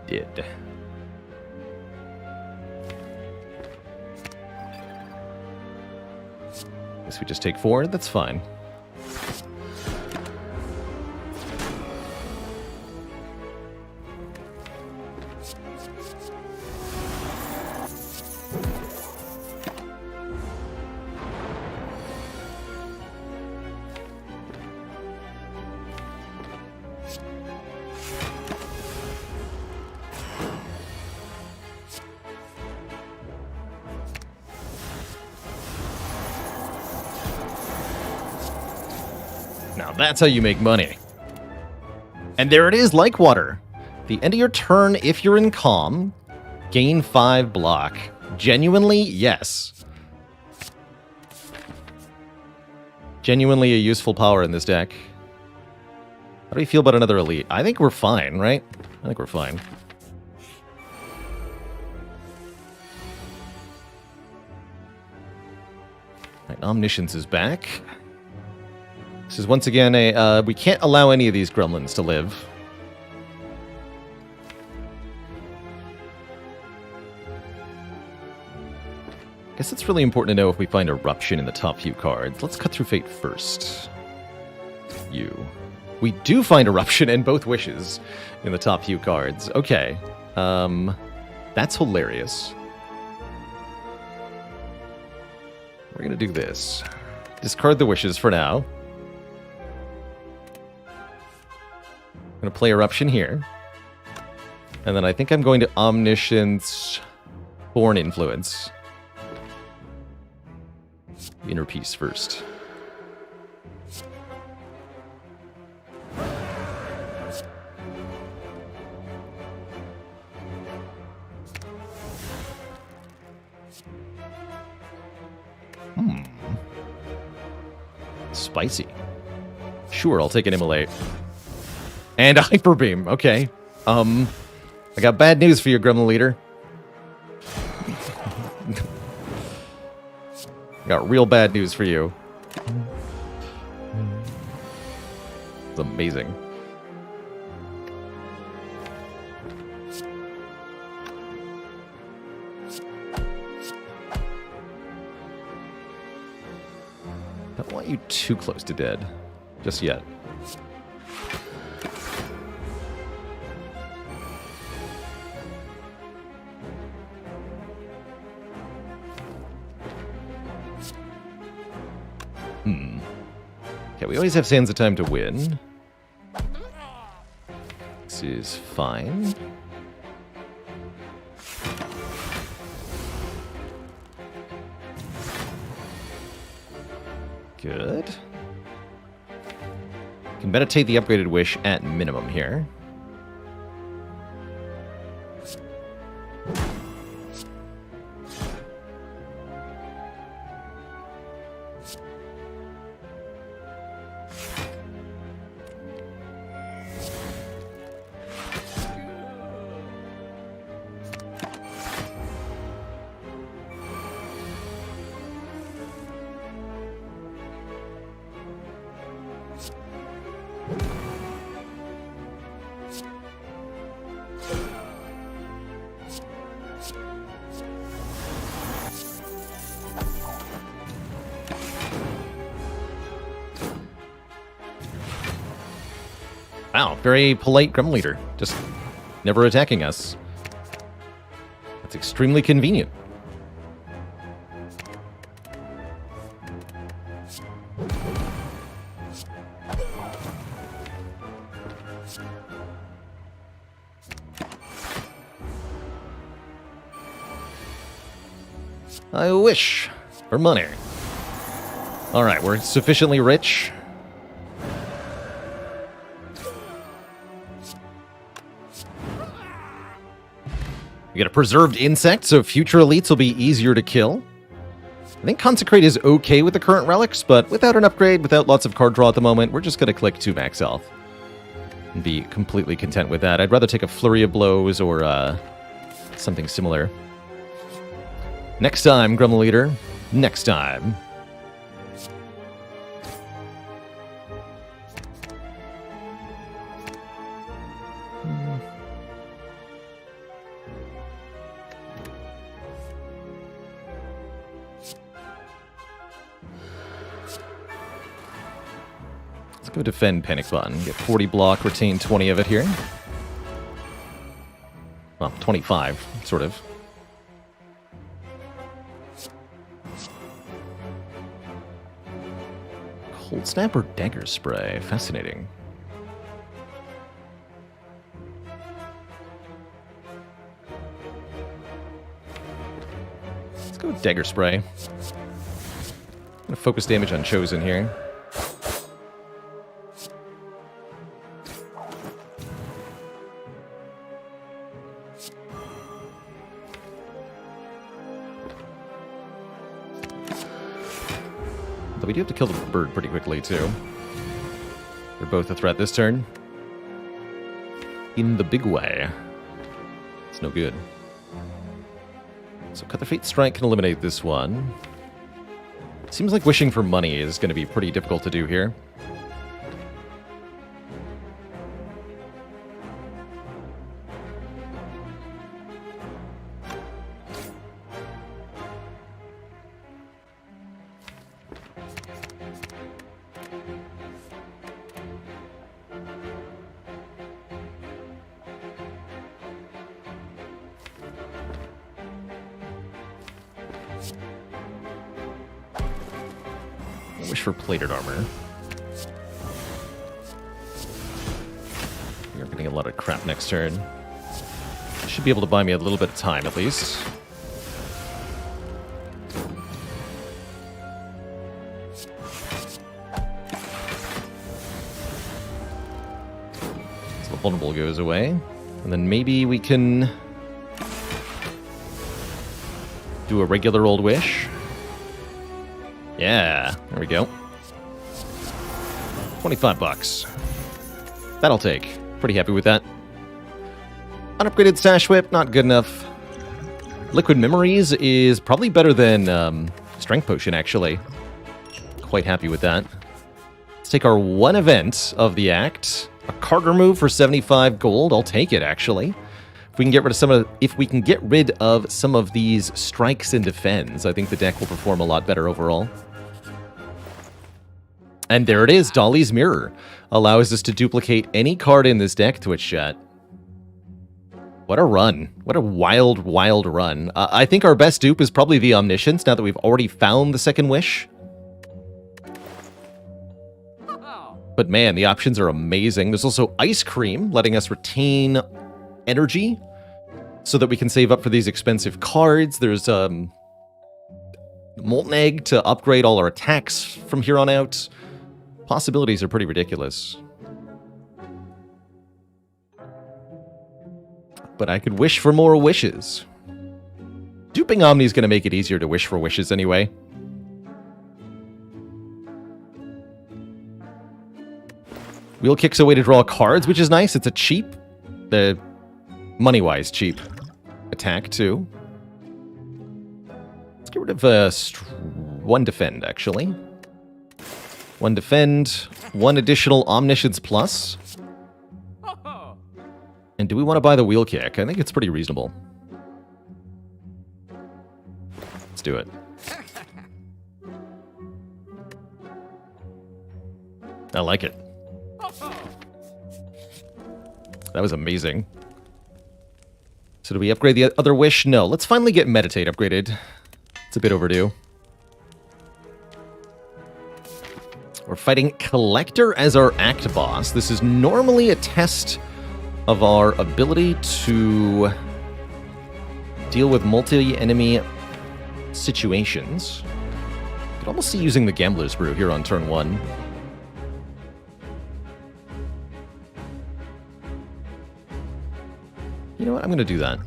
A: Did. Guess we just take 4. That's fine. Now that's how you make money. And there it is, like water. The end of your turn, if you're in calm, gain 5 block. Genuinely, yes. Genuinely a useful power in this deck. How do we feel about another elite? I think we're fine, right? I think we're fine. Right, Omniscience is back. This is once again a, we can't allow any of these gremlins to live. I guess it's really important to know if we find Eruption in the top few cards. Let's cut through Fate first. You. We do find Eruption and both wishes in the top few cards. Okay. That's hilarious. We're going to do this. Discard the wishes for now. I'm going to play Eruption here. And then I think I'm going to Omniscience Born Influence. Inner Peace first. Spicy. Sure, I'll take an Immolate. And a Hyper Beam, okay. I got bad news for you, Gremlin Leader. Got real bad news for you. It's amazing. Don't want you too close to dead. Just yet. Okay, we always have Sands of Time to win. This is fine. Good. Can meditate the upgraded wish at minimum here. Wow, very polite Gremlin Leader. Just never attacking us. That's extremely convenient. I wish for money. Alright, we're sufficiently rich. We get a preserved insect, so future elites will be easier to kill. I think Consecrate is okay with the current relics, but without an upgrade, without lots of card draw at the moment, we're just going to click 2 max health. And be completely content with that. I'd rather take a Flurry of Blows or something similar. Next time, Gremlin Leader. Next time. Let's go defend Panic Button. Get 40 block, retain 20 of it here. Well, 25, sort of. Cold Snap or Dagger Spray? Fascinating. Let's go with Dagger Spray. I'm gonna focus damage on Chosen here. Though we do have to kill the bird pretty quickly, too. They're both a threat this turn. In the big way. It's no good. So Cut the Fate Strike can eliminate this one. Seems like wishing for money is going to be pretty difficult to do here. Wish for plated armor. You're getting a lot of crap next turn. Should be able to buy me a little bit of time, at least. So the vulnerable goes away. And then maybe we can do a regular old wish. Yeah, there we go. 25 bucks. That'll take. Pretty happy with that. Unupgraded Sash Whip, not good enough. Liquid Memories is probably better than Strength Potion, actually. Quite happy with that. Let's take our one event of the act. A card remove for 75 gold. I'll take it, actually. If we can get rid of some of these strikes and defends, I think the deck will perform a lot better overall. And there it is, Dolly's Mirror. Allows us to duplicate any card in this deck, Twitch chat. What a run. What a wild, wild run. I think our best dupe is probably the Omniscience, now that we've already found the second wish. But man, the options are amazing. There's also Ice Cream, letting us retain energy so that we can save up for these expensive cards. There's Molten Egg to upgrade all our attacks from here on out. Possibilities are pretty ridiculous. But I could wish for more wishes. Duping Omni is going to make it easier to wish for wishes anyway. Wheel kicks away to draw cards, which is nice. It's a cheap, money-wise cheap attack, too. Let's get rid of one defend, actually. One defend, one additional Omniscience Plus. And do we want to buy the wheel kick? I think it's pretty reasonable. Let's do it. I like it. That was amazing. So do we upgrade the other wish? No. Let's finally get Meditate upgraded. It's a bit overdue. We're fighting Collector as our act boss. This is normally a test of our ability to deal with multi-enemy situations. You could almost see using the Gambler's Brew here on turn 1. You know what? I'm going to do that.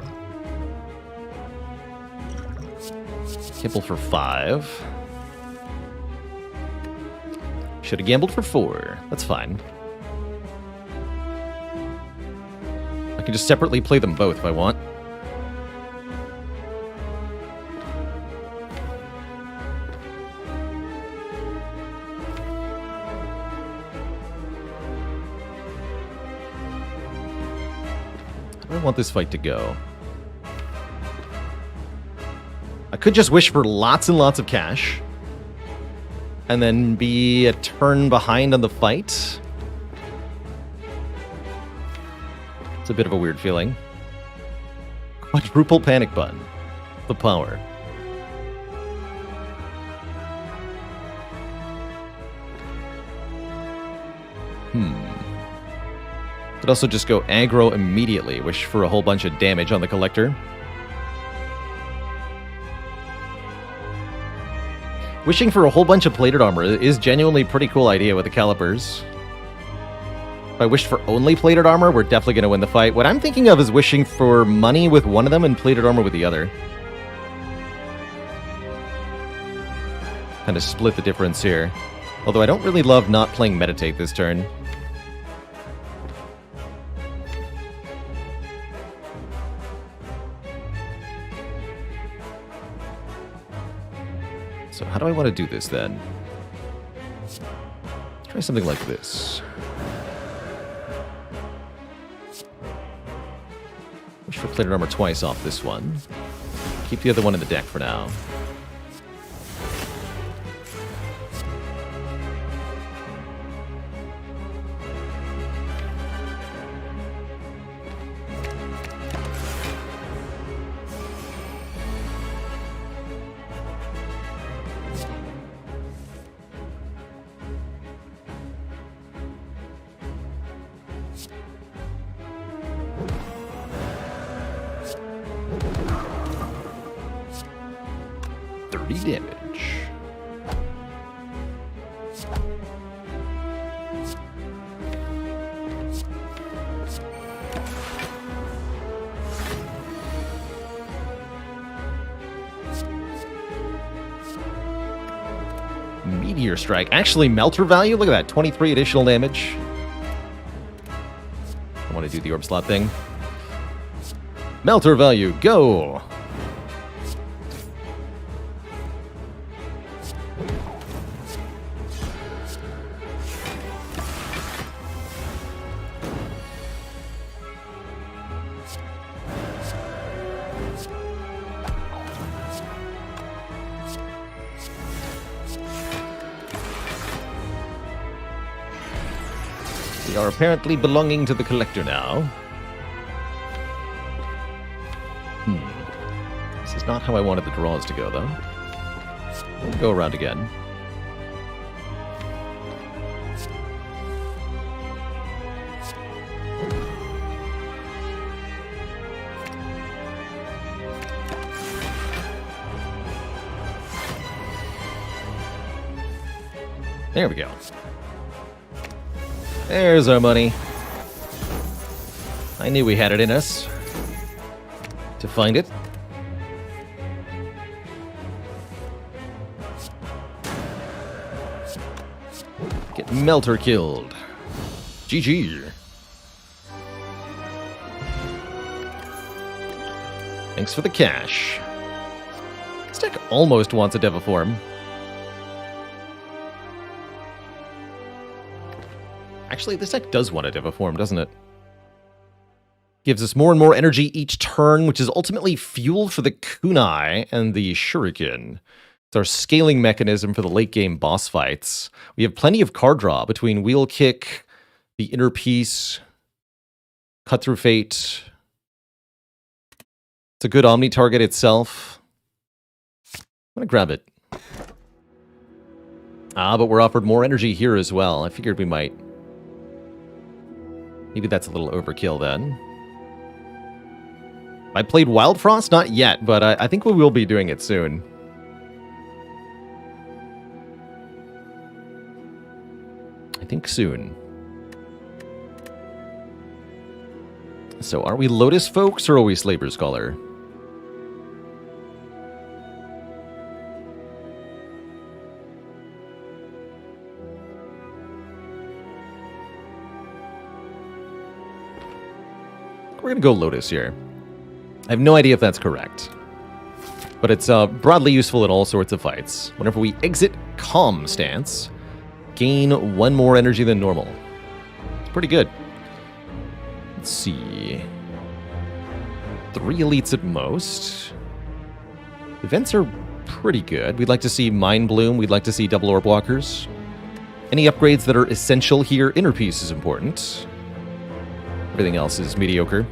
A: Kibble for 5. Should have gambled for 4. That's fine. I can just separately play them both if I want. I want this fight to go. I could just wish for lots and lots of cash. And then be a turn behind on the fight. It's a bit of a weird feeling. Quadruple panic button. The power. Could also just go aggro immediately, wish for a whole bunch of damage on the Collector. Wishing for a whole bunch of plated armor is genuinely a pretty cool idea with the calipers. If I wish for only plated armor, we're definitely going to win the fight. What I'm thinking of is wishing for money with one of them and plated armor with the other. Kind of split the difference here. Although I don't really love not playing Meditate this turn. So how do I want to do this then? Let's try something like this. Wish for plated armor twice off this one. Keep the other one in the deck for now. 30 damage. Meteor Strike. Actually, Melter value. Look at that. 23 additional damage. I want to do the Orb Slot thing. Melter value. Go! They are apparently belonging to the collector now. This is not how I wanted the draws to go, though. We'll go around again. There we go. There's our money. I knew we had it in us to find it. Get Melter killed. GG. Thanks for the cash. This deck almost wants a Deviform. Actually, this deck does want a Deviform, doesn't it? Gives us more and more energy each turn, which is ultimately fuel for the Kunai and the Shuriken. It's our scaling mechanism for the late game boss fights. We have plenty of card draw between Wheel Kick, the Inner Piece, Cut Through Fate. It's a good Omni target itself. I'm going to grab it. But we're offered more energy here as well. I figured we might. Maybe that's a little overkill then. I played Wild Frost? Not yet, but I think we will be doing it soon. I think soon. So are we Lotus folks or are we Slaver Scholar? We're going to go Lotus here. I have no idea if that's correct. But it's broadly useful in all sorts of fights. Whenever we exit Calm Stance, gain 1 more energy than normal. It's pretty good. Let's see. 3 elites at most. Events are pretty good. We'd like to see Mind Bloom. We'd like to see double orb walkers. Any upgrades that are essential here? Inner Piece is important. Everything else is mediocre.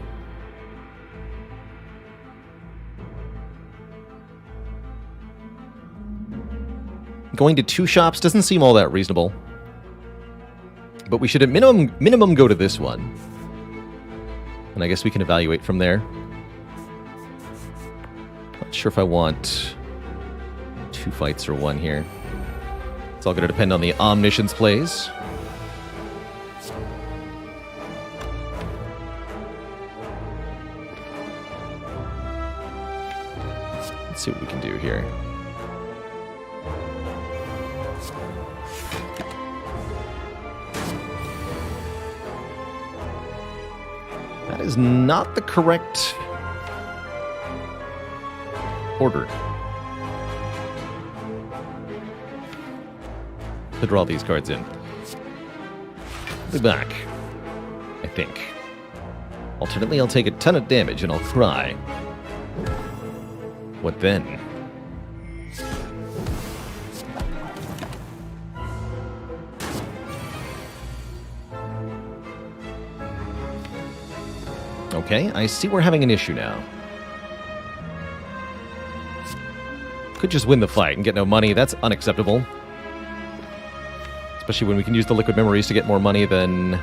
A: Going to 2 shops doesn't seem all that reasonable. But we should at minimum go to this one. And I guess we can evaluate from there. Not sure if I want 2 fights or 1 here. It's all going to depend on the Omniscience plays. Let's see what we can do here. That is not the correct order to draw these cards in. I'll be back, I think. Alternately, I'll take a ton of damage and I'll cry. What then? Okay, I see we're having an issue now. Could just win the fight and get no money. That's unacceptable. Especially when we can use the liquid memories to get more money than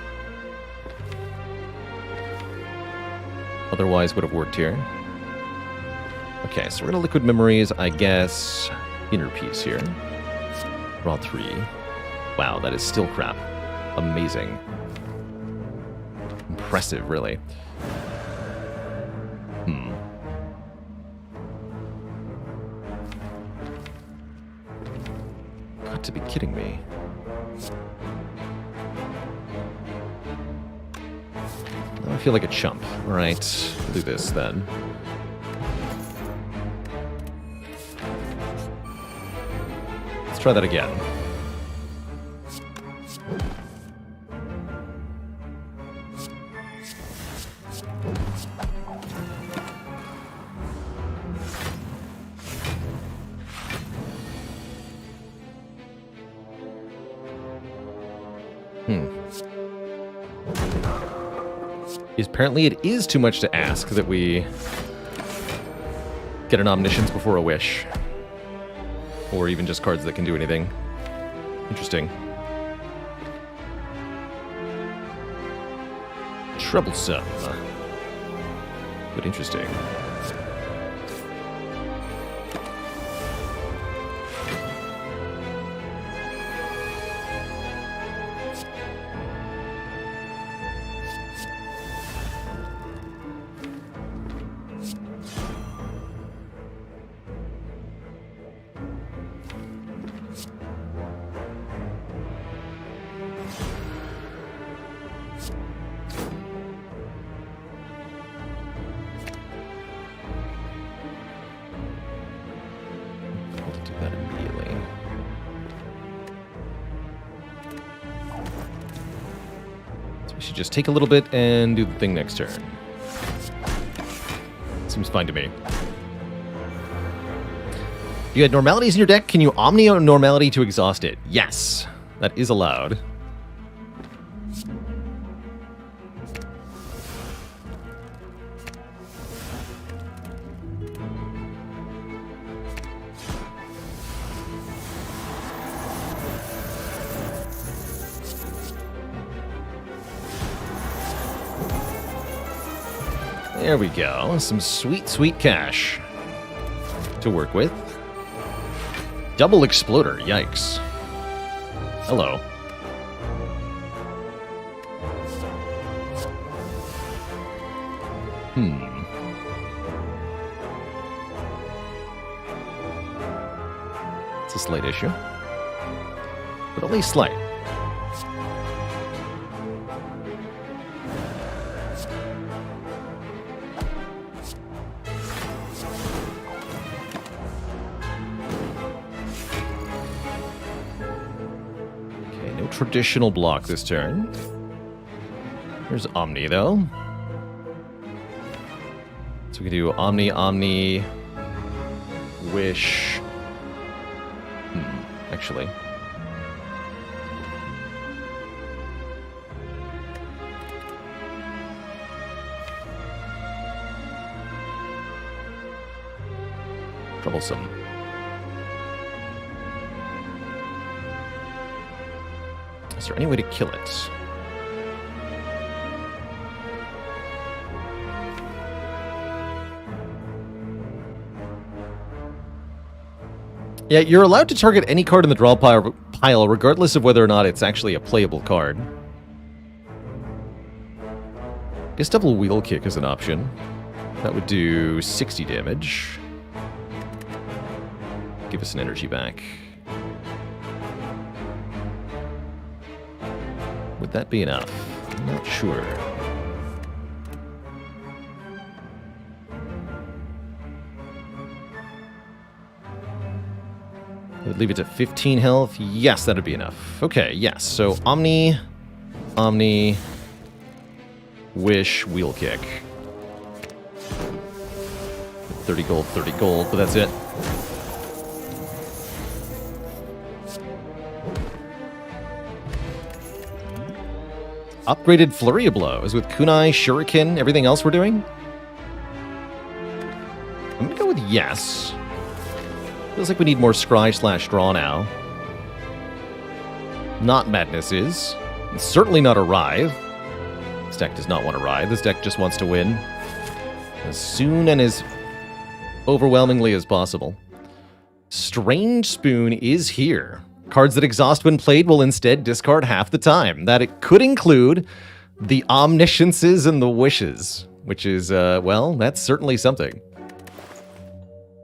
A: otherwise would have worked here. Okay, so we're gonna liquid memories, I guess. inner piece here. Draw 3. Wow, that is still crap. Amazing. Impressive, really. Got to be kidding me. I feel like a chump. Alright, we'll do this then. Let's try that again. Apparently it is too much to ask that we get an Omniscience before a Wish. Or even just cards that can do anything. Interesting. Troublesome. But interesting. Just take a little bit and do the thing next turn. Seems fine to me. You had normalities in your deck. Can you Omni or Normality to exhaust it? Yes, that is allowed. There we go. Some sweet, sweet cash to work with. Double Exploder. Yikes. Hello. It's a slight issue. But at least slight. Traditional block this turn. There's Omni, though. So we can do Omni, Omni, Wish. Actually. Troublesome. Is there any way to kill it? Yeah, you're allowed to target any card in the draw pile regardless of whether or not it's actually a playable card. I guess double wheel kick is an option. That would do 60 damage. Give us an energy back. Would that be enough? I'm not sure. I would leave it to 15 health. Yes, that'd be enough. Okay, yes. So Omni, Omni, Wish, Wheel Kick. 30 gold, but that's it. Upgraded Flurry of Blows with Kunai, Shuriken, everything else we're doing? I'm going to go with yes. Feels like we need more Scry/Draw now. Not Madnesses. And certainly not a Writhe. This deck does not want a Writhe. This deck just wants to win as soon and as overwhelmingly as possible. Strange Spoon is here. Cards that exhaust when played will instead discard half the time. That it could include the Omnisciences and the Wishes, which is, well, that's certainly something.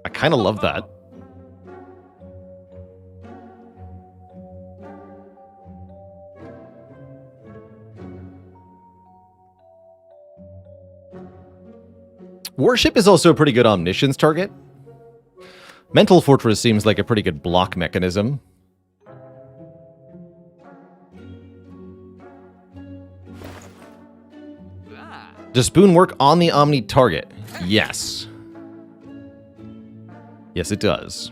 A: I kind of love that. Worship is also a pretty good Omniscience target. Mental Fortress seems like a pretty good block mechanism. Does Spoon work on the Omni target? Yes. Yes, it does.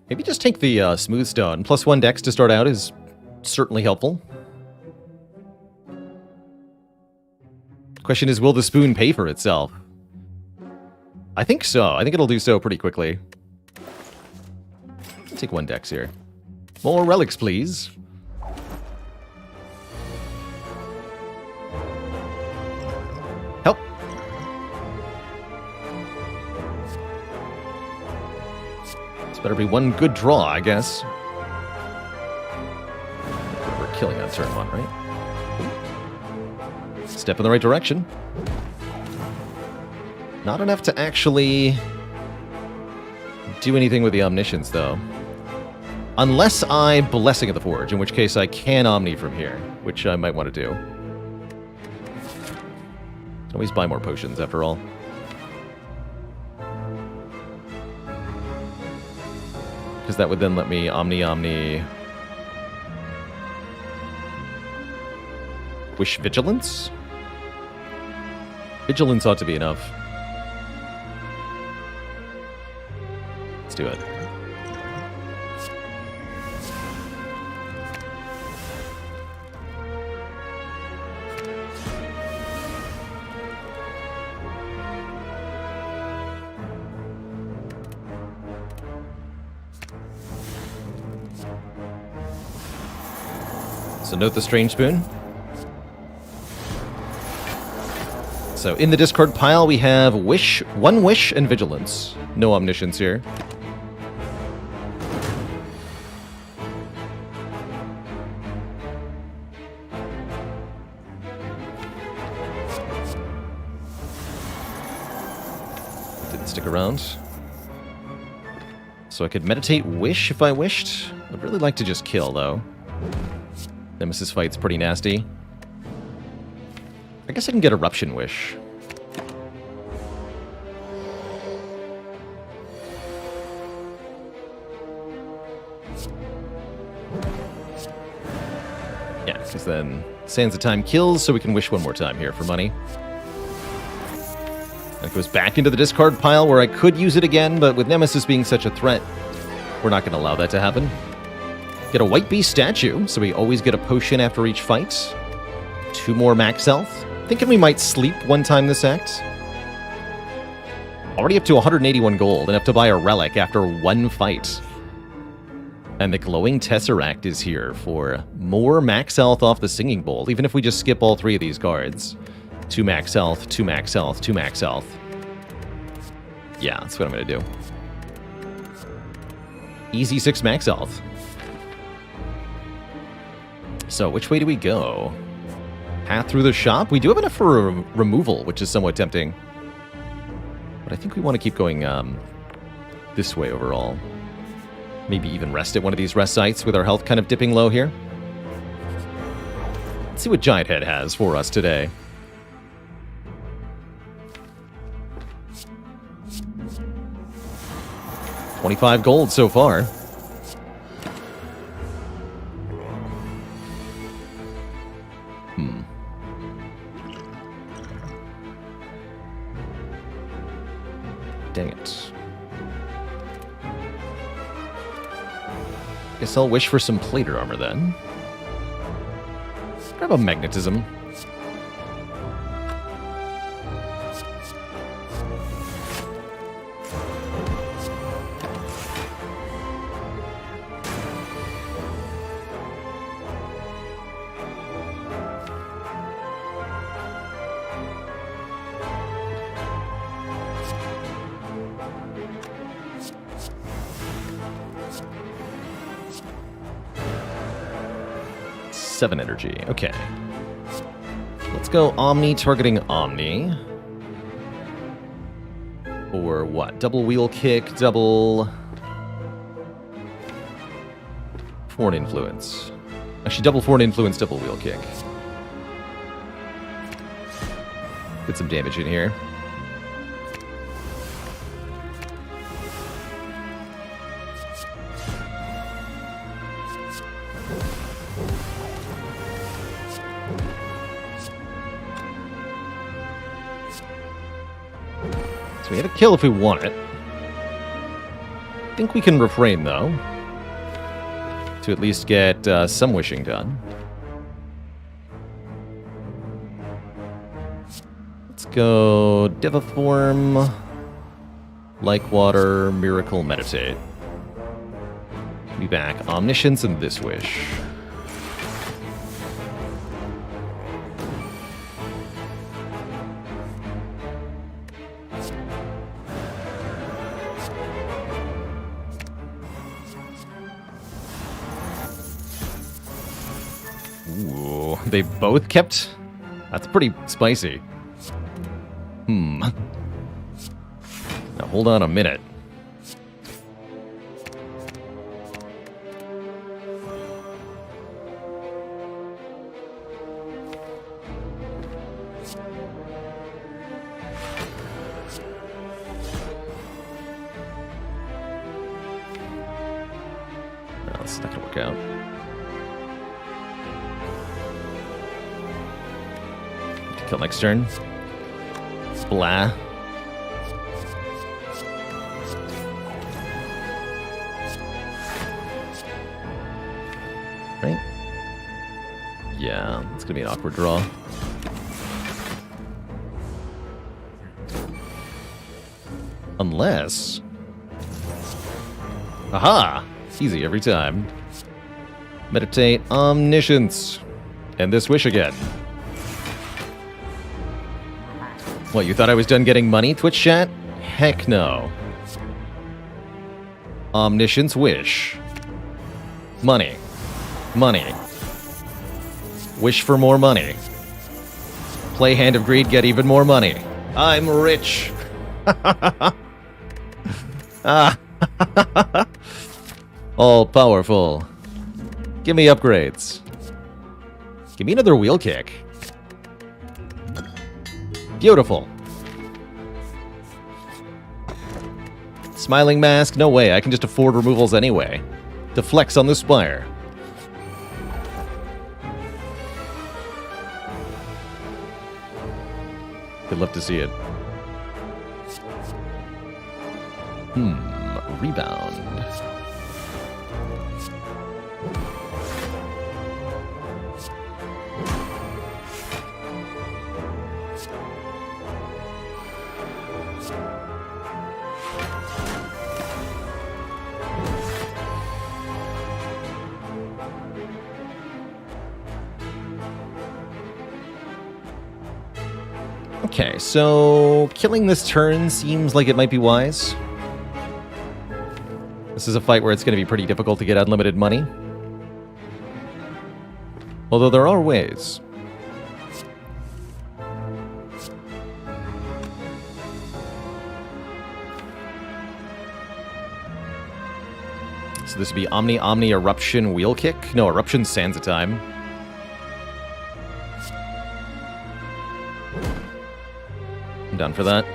A: Maybe just take the Smooth Stone. +1 dex to start out is certainly helpful. Question is, will the Spoon pay for itself? I think so. I think it'll do so pretty quickly. Let's take 1 dex here. More relics, please. Help. This better be one good draw, I guess. We're killing on turn 1, right? Step in the right direction. Not enough to actually do anything with the Omniscience, though. Unless I Blessing of the Forge, in which case I can Omni from here, which I might want to do. Always buy more potions, after all. Because that would then let me Omni. Wish Vigilance? Vigilance ought to be enough. Let's do it. So note the Strange Spoon. So in the discard pile, we have Wish, 1 Wish, and Vigilance. No Omniscience here. Didn't stick around. So I could Meditate Wish if I wished. I'd really like to just kill, though. Nemesis Fight's pretty nasty. I guess I can get Eruption Wish. Yeah, because then Sands of Time kills, so we can wish 1 more time here for money. And it goes back into the discard pile where I could use it again, but with Nemesis being such a threat, we're not going to allow that to happen. Get a White Beast statue, so we always get a potion after each fight. 2 more max health. Thinking we might sleep 1 time this act. Already up to 181 gold, enough to buy a relic after 1 fight. And the Glowing Tesseract is here for more max health off the Singing Bowl, even if we just skip all 3 of these cards. 2 max health, 2 max health, 2 max health. Yeah, that's what I'm going to do. Easy 6 max health. So, which way do we go? Path through the shop? We do have enough for a removal, which is somewhat tempting. But I think we want to keep going this way overall. Maybe even rest at one of these rest sites with our health kind of dipping low here. Let's see what Giant Head has for us today. $25 gold so far. Dang it. Guess I'll wish for some plater armor then. Grab a magnetism. 7 energy. Okay. Let's go Omni, targeting Omni. Or what? Double wheel kick, double... Foreign influence. Actually, double foreign influence, double wheel kick. Get some damage in here. So we have a kill if we want it. I think we can refrain, though. To at least get some wishing done. Let's go Devaform, Like Water, Miracle, Meditate. Be back. Omniscience and this wish. Ooh, they both kept... That's pretty spicy. Now hold on a minute. No, this is not gonna work out. Kill next turn. Blah. Right? Yeah, it's gonna be an awkward draw. Unless... Aha! It's easy every time. Meditate, Omniscience. And this wish again. What, you thought I was done getting money, Twitch chat? Heck no. Omniscience wish. Money. Money. Wish for more money. Play Hand of Greed, get even more money. I'm rich. All powerful. Give me upgrades. Give me another wheel kick. Beautiful. Smiling Mask? No way, I can just afford removals anyway. To flex on the Spire. I'd love to see it. Rebound. Okay, so killing this turn seems like it might be wise. This is a fight where it's going to be pretty difficult to get unlimited money. Although there are ways. So this would be Omni Eruption Wheel Kick? No, Eruption Sands a time. I'm down for that.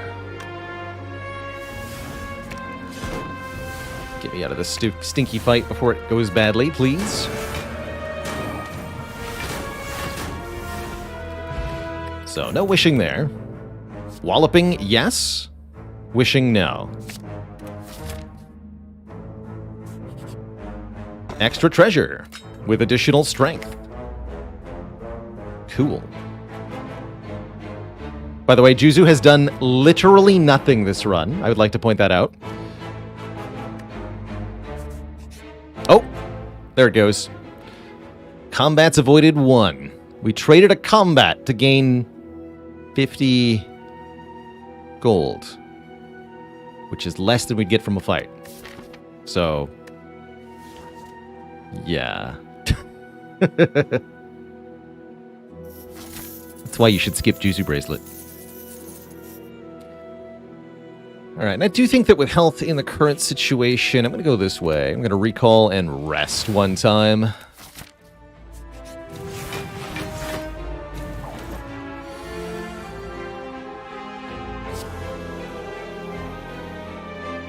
A: Get me out of this stinky fight before it goes badly, please. So, no wishing there. Walloping, yes. Wishing, no. Extra treasure with additional strength. Cool. By the way, Juzu has done literally nothing this run. I would like to point that out. Oh, there it goes. Combats avoided 1. We traded a combat to gain 50 gold, which is less than we'd get from a fight. So, yeah. That's why you should skip Juzu Bracelet. Alright, and I do think that with health in the current situation, I'm going to go this way. I'm going to recall and rest one time.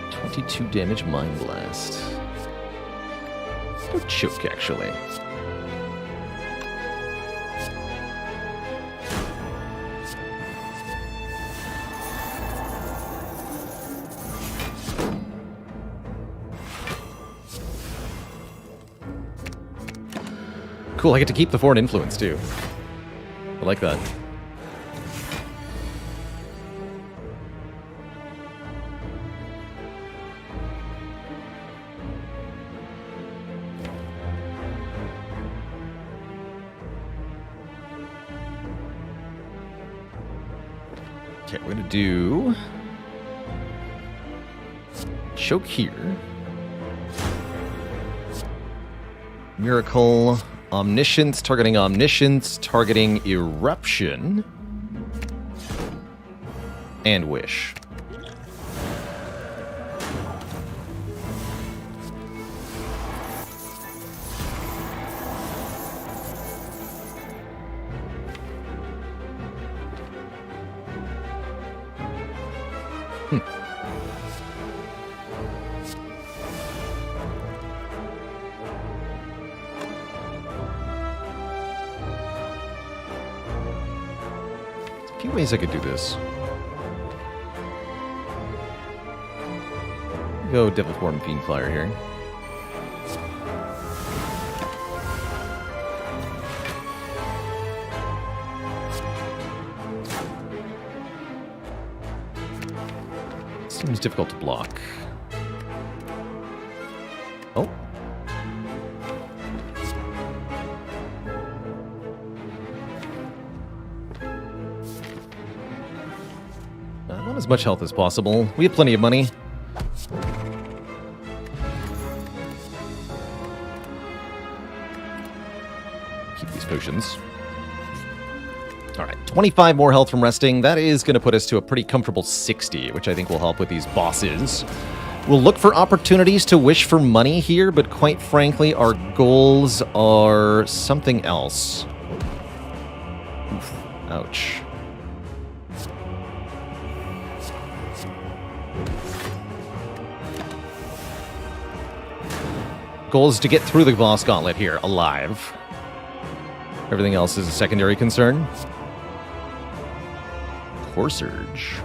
A: .22 damage Mind Blast. Or choke, actually. Cool, I get to keep the foreign influence, too. I like that. Okay, we're gonna do... choke here. Miracle... Omniscience, targeting Eruption, and Wish. Few ways I could do this. Go Devil Form Fiend Flyer here. Seems difficult to block. Oh. Not as much health as possible. We have plenty of money. Keep these potions. Alright, 25 more health from resting. That is going to put us to a pretty comfortable 60, which I think will help with these bosses. We'll look for opportunities to wish for money here, but quite frankly, our goals are something else. Oof. Ouch. Goal is to get through the boss gauntlet here, alive. Everything else is a secondary concern. Core Surge.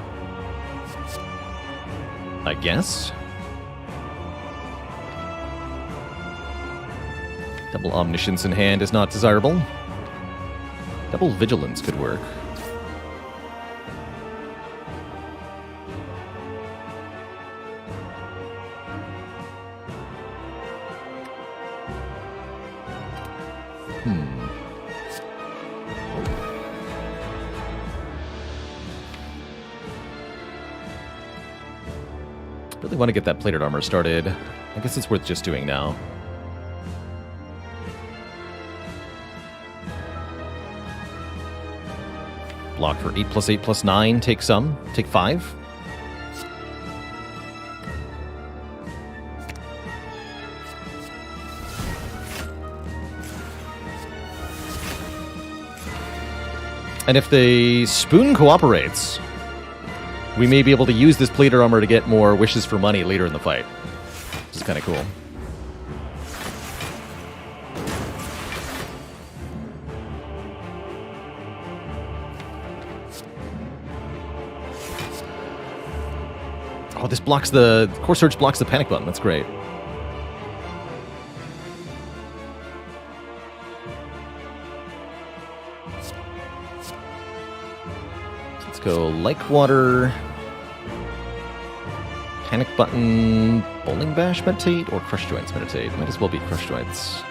A: I guess. Double Omniscience in hand is not desirable. Double Vigilance could work. Really want to get that plated armor started. I guess it's worth just doing now. Block for 8 plus 8 plus 9. Take some. Take 5. And if the spoon cooperates, we may be able to use this plated armor to get more wishes for money later in the fight. Which is kind of cool. Oh, this blocks the... Core Surge blocks the panic button. That's great. Let's go Like Water... Panic Button, Bowling Bash Meditate, or Crush Joints Meditate? Might as well be Crush Joints.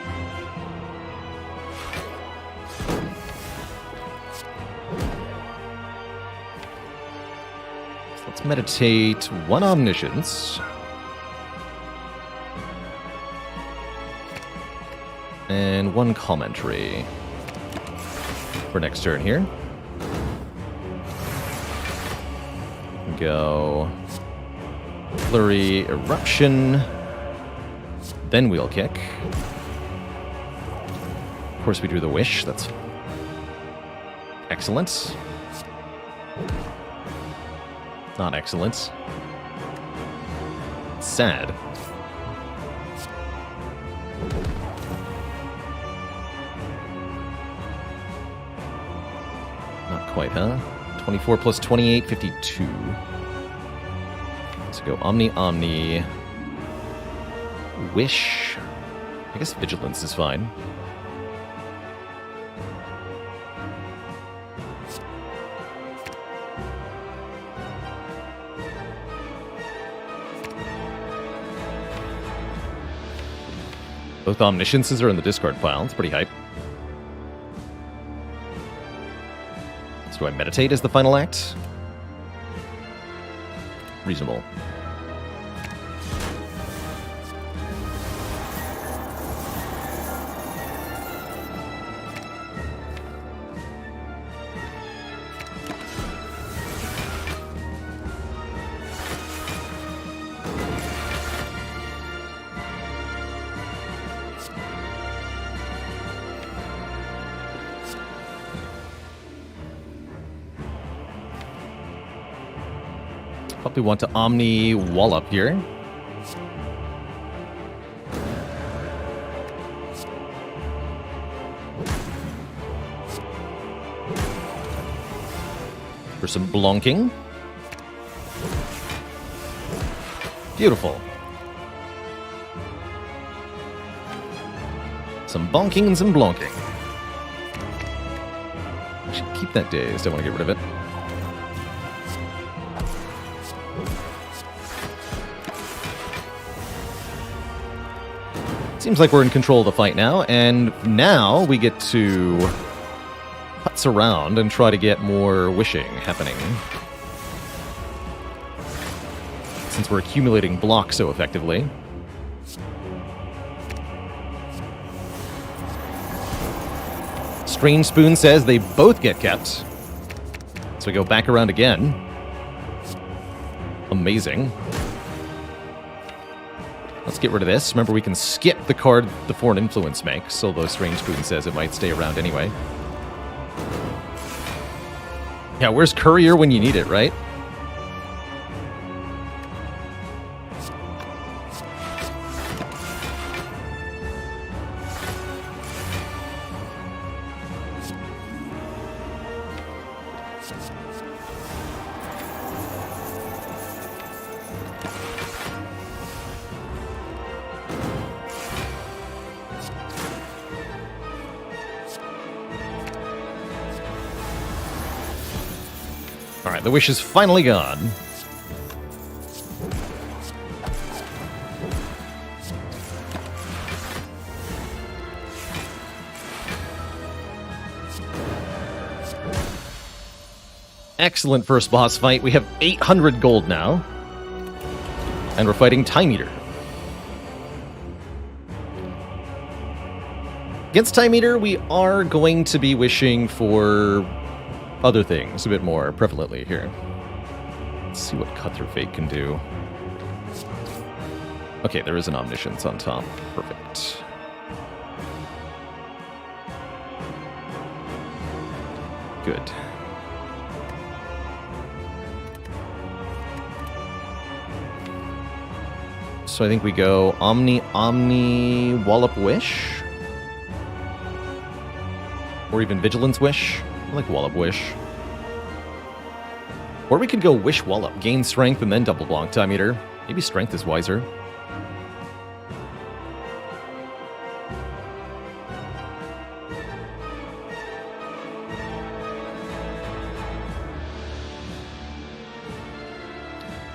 A: So let's meditate 1 Omniscience. And 1 Commentary. For next turn here. go Flurry, Eruption, then Wheel Kick. Of course, we do the Wish. That's excellent. Not excellent. Sad. Not quite, huh? 24 plus 28, 52. Let's go Omni. Wish. I guess Vigilance is fine. Both Omnisciences are in the discard pile. It's pretty hype. So do I meditate as the final act? Reasonable. Probably want to Omni Wallop here. For some blonking. Beautiful. Some bonking and some blonking. I should keep that dazed. I want to get rid of it. Seems like we're in control of the fight now, and now we get to putz around and try to get more wishing happening. Since we're accumulating blocks so effectively. Strange Spoon says they both get kept. So we go back around again. Amazing. Let's get rid of this. Remember, we can skip the card the Foreign Influence makes, although Strange Spoon says it might stay around anyway. Yeah, where's Courier when you need it, right? Alright, the wish is finally gone. Excellent first boss fight. We have 800 gold now. And we're fighting Time Eater. Against Time Eater, we are going to be wishing for other things a bit more prevalently here. Let's see what Cutthroat Fate can do. Okay, there is an Omniscience on top. Perfect. Good. So I think we go Omni Wallop Wish? Or even Vigilance Wish? I like Wallop Wish. Or we could go Wish Wallop. Gain Strength and then double block Time Eater. Maybe Strength is wiser.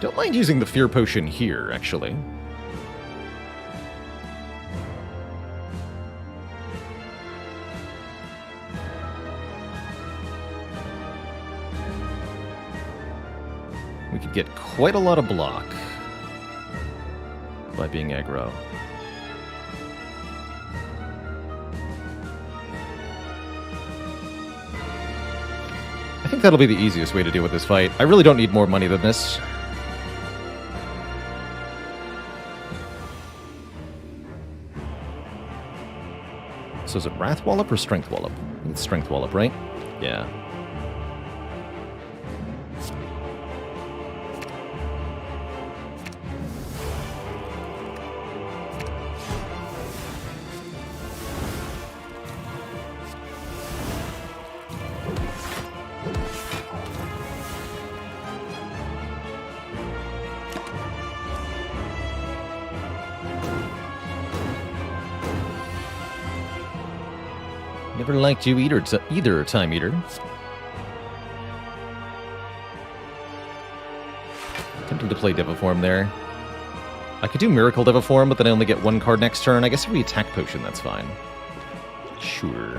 A: Don't mind using the Fear Potion here, actually. We could get quite a lot of block by being aggro. I think that'll be the easiest way to deal with this fight. I really don't need more money than this. So is it Wrath Wallop or Strength Wallop? I think it's Strength Wallop, right? Yeah. Never liked you either, Time Eater. Tempted to play Devaform there. I could do Miracle Devaform, but then I only get one card next turn. I guess if we attack Potion, that's fine. Sure.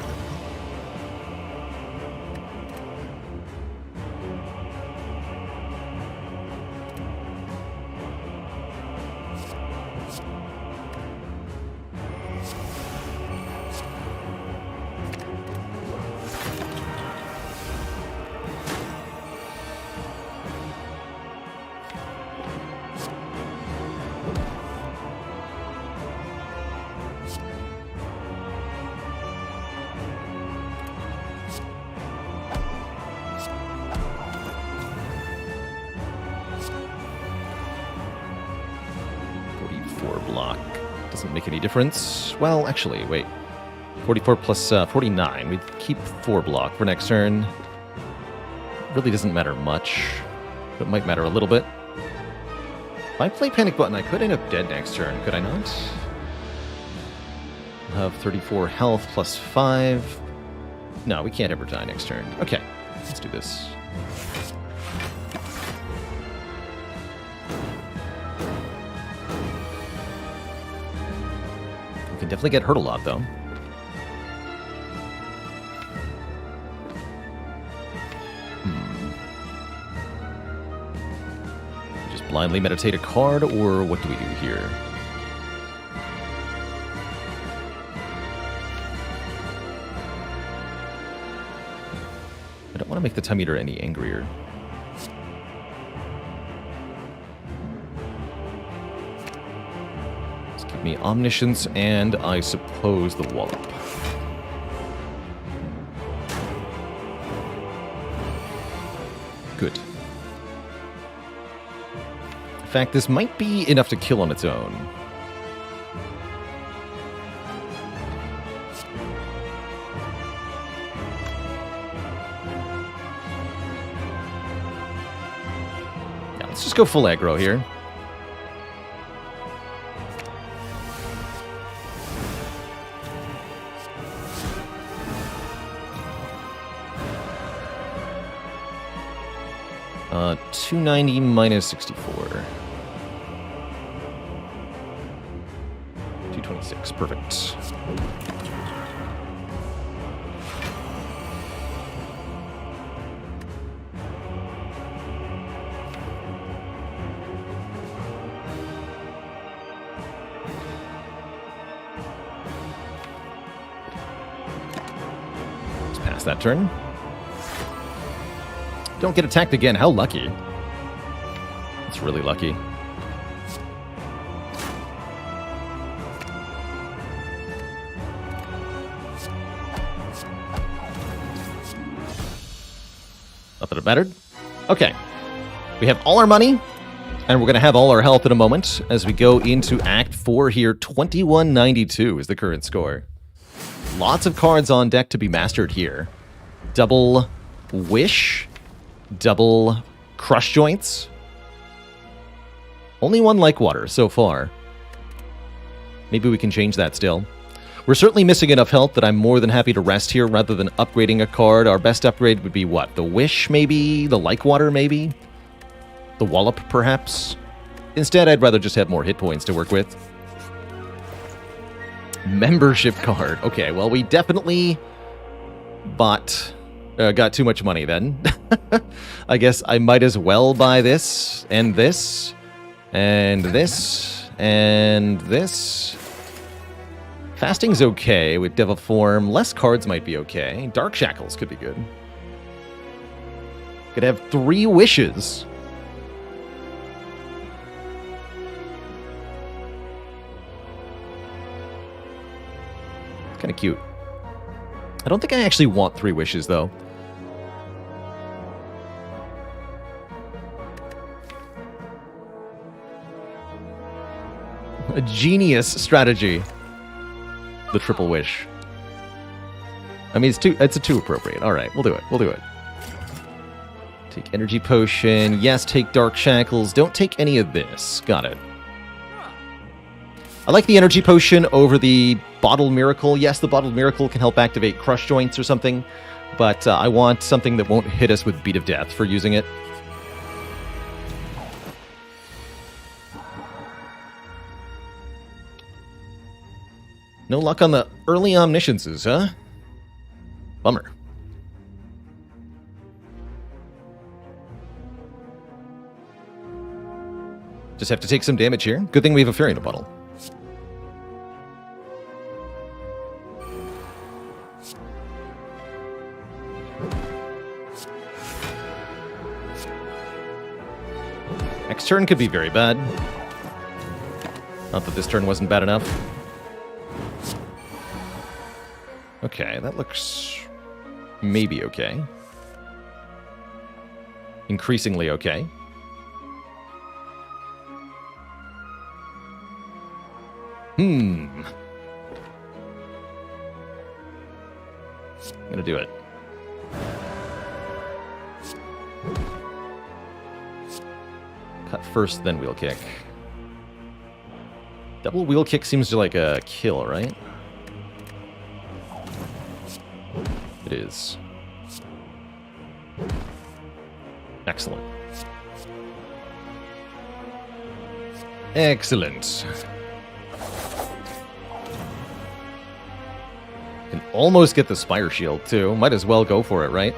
A: Block. Doesn't make any difference. Well, actually, wait. 44 plus 49. We keep 4 block for next turn. Really doesn't matter much. But it might matter a little bit. If I play Panic Button, I could end up dead next turn, could I not? I'll have 34 health plus 5. No, we can't ever die next turn. Okay, let's do this. Can definitely get hurt a lot, though. Just blindly meditate a card, or what do we do here? I don't want to make the Time Eater any angrier. Me Omniscience, and I suppose the Wallop. Good. In fact, this might be enough to kill on its own. Yeah, let's just go full aggro here. Uh, 290 minus 64. 226, perfect. Let's pass that turn. Don't get attacked again. How lucky. It's really lucky. Not that it mattered. Okay. We have all our money, and we're going to have all our health in a moment as we go into Act 4 here. 2192 is the current score. Lots of cards on deck to be mastered here. Double Wish. Double Crush Joints. Only one Like Water so far. Maybe we can change that still. We're certainly missing enough health that I'm more than happy to rest here rather than upgrading a card. Our best upgrade would be what? The Wish, maybe? The Like Water, maybe? The Wallop, perhaps? Instead, I'd rather just have more hit points to work with. Membership card. Okay, well, we definitely got too much money then. I guess I might as well buy this, and this, and this, and this. Fasting's okay with Devil Form. Less cards might be okay. Dark Shackles could be good. Could have 3 wishes. Kind of cute. I don't think I actually want 3 wishes, though. A genius strategy. The triple wish. I mean, it's a 2 appropriate. All right, we'll do it. We'll do it. Take energy potion. Yes, take dark shackles. Don't take any of this. Got it. I like the energy potion over the bottled miracle. Yes, the bottled miracle can help activate crush joints or something, but I want something that won't hit us with beat of death for using it. No luck on the early omnisciences, huh? Bummer. Just have to take some damage here. Good thing we have a fairy in a bottle. Next turn could be very bad. Not that this turn wasn't bad enough. Okay, that looks maybe okay. Increasingly okay. I'm gonna do it. Cut first, then wheel kick. Double wheel kick seems to like a kill, right? It is. Excellent. Excellent. Can almost get the Spire Shield, too. Might as well go for it, right?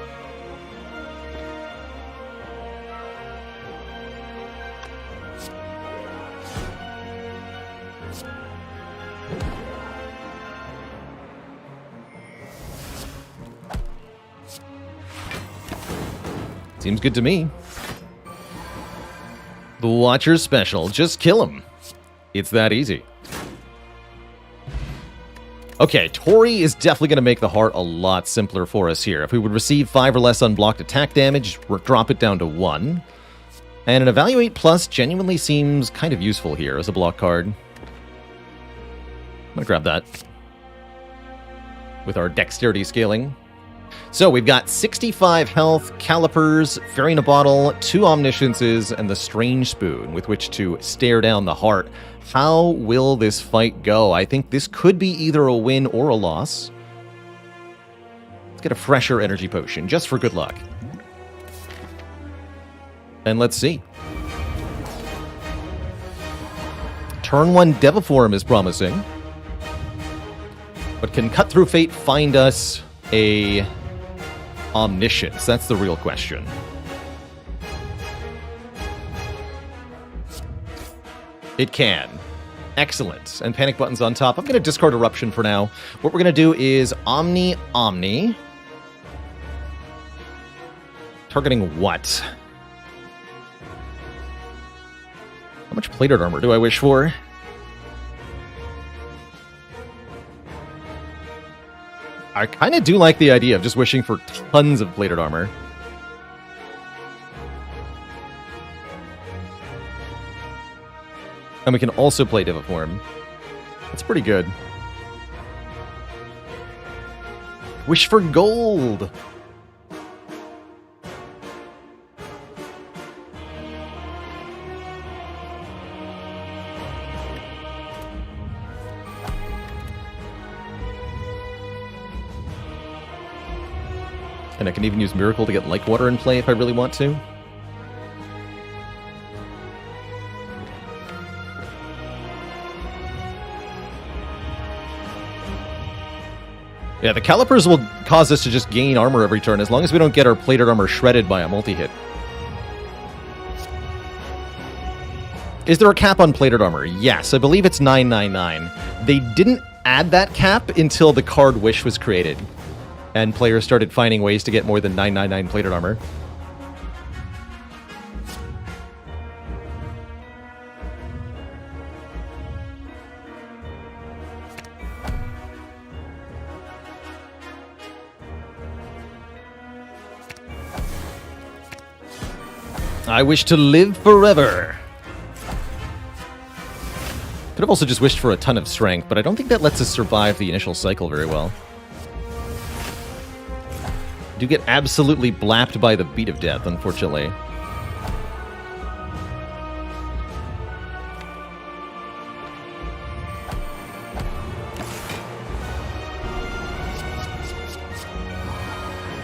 A: Seems good to me. The Watcher's special. Just kill him. It's that easy. Okay, Tori is definitely going to make the heart a lot simpler for us here. If we would receive 5 or less unblocked attack damage, drop it down to 1. And an Evaluate Plus genuinely seems kind of useful here as a block card. I'm going to grab that. With our dexterity scaling. So we've got 65 health, calipers, fairy in a bottle, 2 omnisciences, and the strange spoon with which to stare down the heart. How will this fight go? I think this could be either a win or a loss. Let's get a fresher energy potion, just for good luck. And let's see. Turn 1 Deviform is promising. But can Cut Through Fate find us a Omniscience? That's the real question. It can. Excellent. And Panic Button's on top. I'm going to discard Eruption for now. What we're going to do is Omni. Targeting what? How much plated armor do I wish for? I kind of do like the idea of just wishing for tons of plated armor. And we can also play Deviform. That's pretty good. Wish for gold! And I can even use Miracle to get Like Water in play if I really want to. Yeah, the calipers will cause us to just gain armor every turn, as long as we don't get our plated armor shredded by a multi-hit. Is there a cap on plated armor? Yes, I believe it's 999. They didn't add that cap until the card Wish was created, and players started finding ways to get more than 999 plated armor. I wish to live forever. Could have also just wished for a ton of strength, but I don't think that lets us survive the initial cycle very well. Do get absolutely blapped by the beat of death, unfortunately.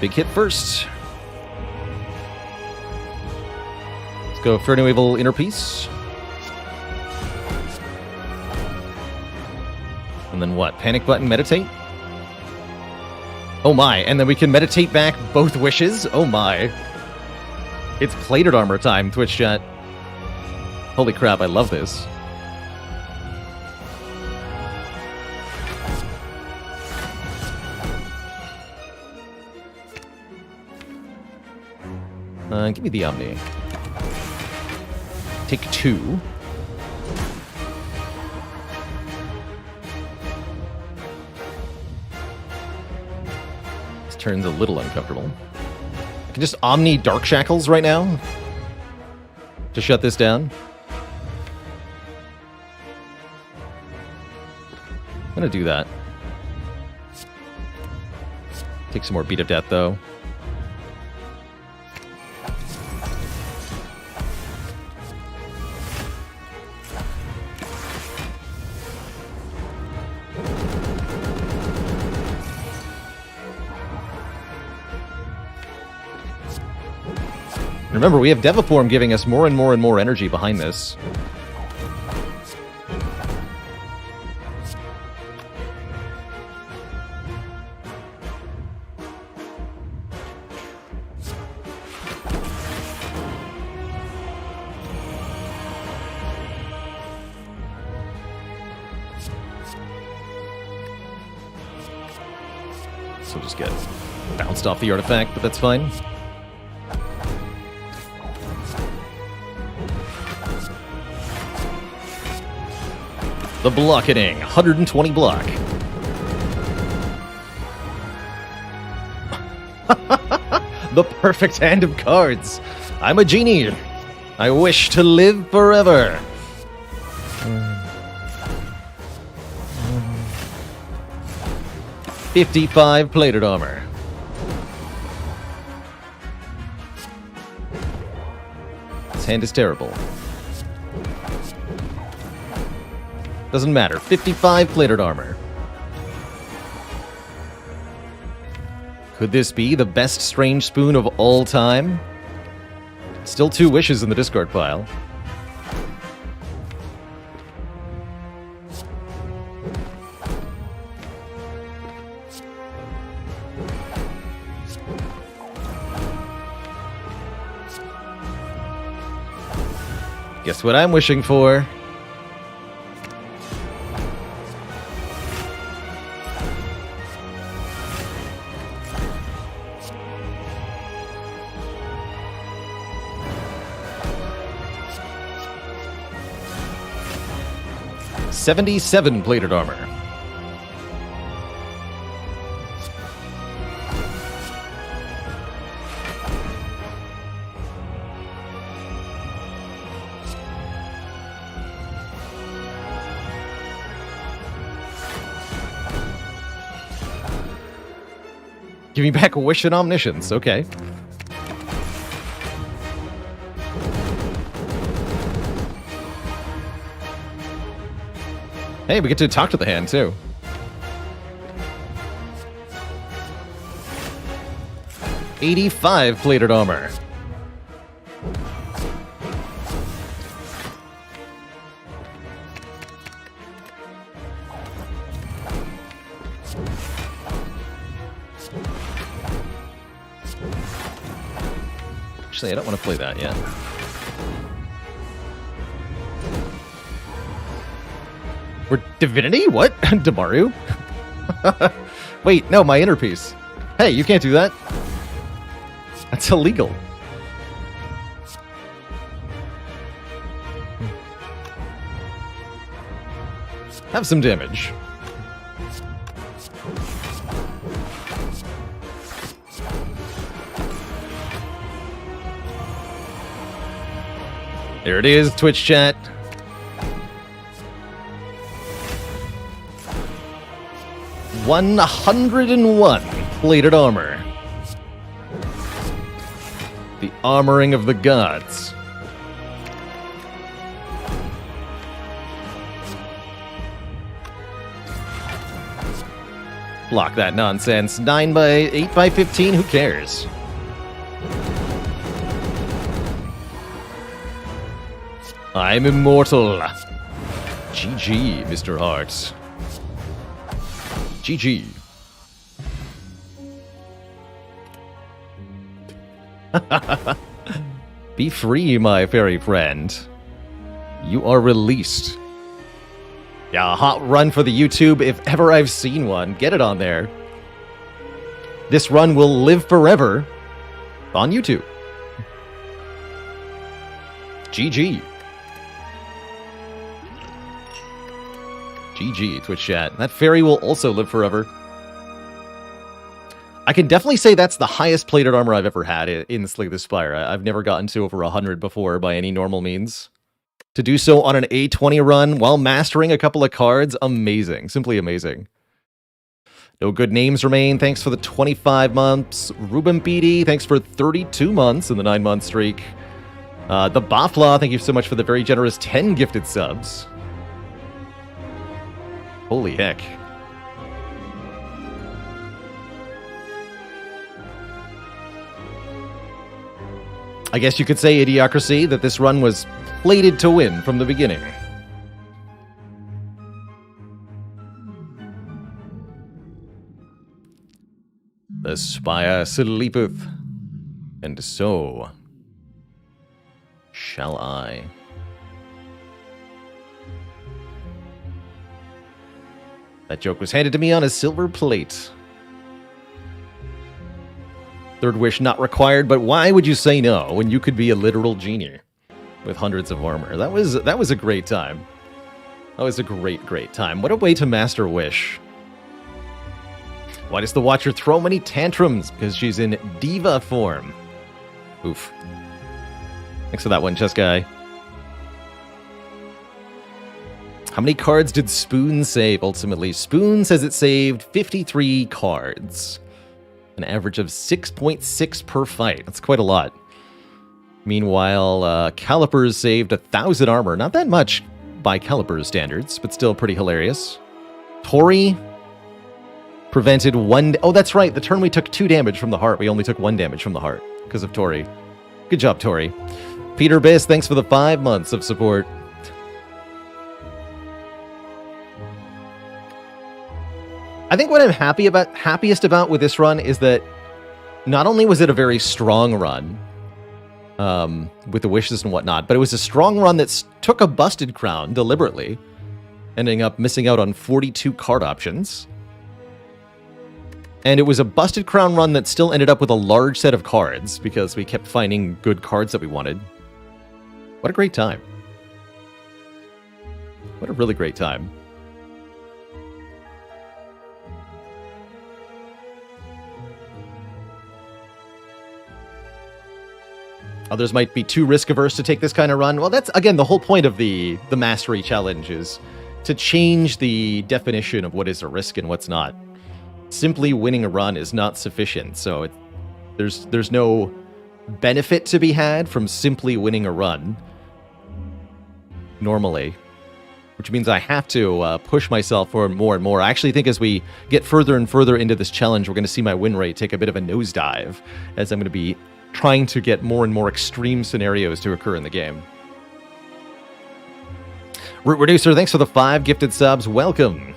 A: Big hit first. Let's go Inferno Evil Inner Peace. And then what? Panic button, meditate? Oh my, and then we can meditate back both wishes? Oh my. It's plated armor time, Twitch chat. Holy crap, I love this. Give me the Omni. Take 2. This turn's a little uncomfortable. I can just Omni Dark Shackles right now to shut this down. I'm gonna do that. Take some more Beat of Death, though. Remember, we have Deviform giving us more and more and more energy behind this. So just get bounced off the artifact, but that's fine. The blocketing, 120 block. The perfect hand of cards. I'm a genie. I wish to live forever. 55 plated armor. This hand is terrible. Doesn't matter. 55 plated armor. Could this be the best Strange Spoon of all time? Still 2 wishes in the discard pile. Guess what I'm wishing for? $77 plated armor. Give me back a wish and omniscience, okay. Hey, we get to talk to the hand, too. $85 plated armor. Actually, I don't want to play that yet. We're Divinity? What? Damaru? Wait, no, my inner piece. Hey, you can't do that. That's illegal. Have some damage. There it is, Twitch chat. $101 plated armor. The armoring of the gods. Block that nonsense. 8 by 15, who cares? I'm immortal. GG, Mr. Hearts. GG. Be free, my fairy friend. You are released. Yeah, a hot run for the YouTube if ever I've seen one. Get it on there. This run will live forever on YouTube. GG. GG, Twitch chat. That fairy will also live forever. I can definitely say that's the highest plated armor I've ever had in Slay the Spire. I've never gotten to over 100 before by any normal means. To do so on an A20 run while mastering a couple of cards, amazing. Simply amazing. No good names remain. Thanks for the 25 months. Ruben BD, thanks for 32 months in the 9-month streak. The Bafla, thank you so much for the very generous 10 gifted subs. Holy heck. I guess you could say, Idiocracy, that this run was plated to win from the beginning. The spire sleepeth, and so shall I. That joke was handed to me on a silver plate. Third wish not required, but why would you say no when you could be a literal genie with hundreds of armor? That was a great time. That was a great time. What a way to master a wish. Why does the Watcher throw many tantrums? Because she's in diva form. Oof. Thanks for that one, chess guy. How many cards did Spoon save, ultimately? Spoon says it saved 53 cards. An average of 6.6 per fight. That's quite a lot. Meanwhile, Calipers saved 1,000 armor. Not that much by Calipers standards, but still pretty hilarious. Tori prevented 1... Oh, that's right. The turn we took 2 damage from the heart, we only took 1 damage from the heart because of Tori. Good job, Tori. Peter Biss, thanks for the 5 months of support. I think what I'm happiest about with this run is that not only was it a very strong run with the wishes and whatnot, but it was a strong run that took a busted crown deliberately, ending up missing out on 42 card options. And it was a busted crown run that still ended up with a large set of cards because we kept finding good cards that we wanted. What a great time. What a really great time. Others might be too risk-averse to take this kind of run. Well, that's, again, the whole point of the Mastery Challenge is to change the definition of what is a risk and what's not. Simply winning a run is not sufficient, so there's no benefit to be had from simply winning a run, normally. Which means I have to push myself for more and more. I actually think as we get further and further into this challenge, we're going to see my win rate take a bit of a nosedive, as I'm going to be trying to get more and more extreme scenarios to occur in the game. Root Reducer, thanks for the 5 gifted subs. Welcome,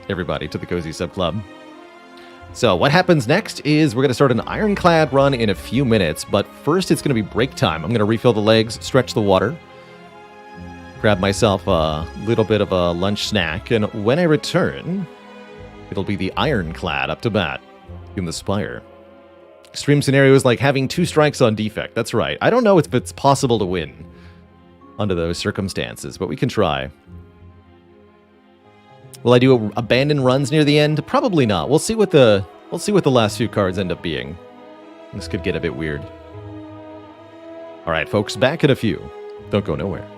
A: everybody, to the Cozy Sub Club. So what happens next is we're going to start an Ironclad run in a few minutes, but first it's going to be break time. I'm going to refill the legs, stretch the water, grab myself a little bit of a lunch snack, and when I return, it'll be the Ironclad up to bat in the Spire. Extreme scenarios like having 2 strikes on defect. That's right. I don't know if it's possible to win under those circumstances, but we can try. Will I do abandoned runs near the end? Probably not. We'll see what the last few cards end up being. This could get a bit weird. All right, folks, back in a few. Don't go nowhere.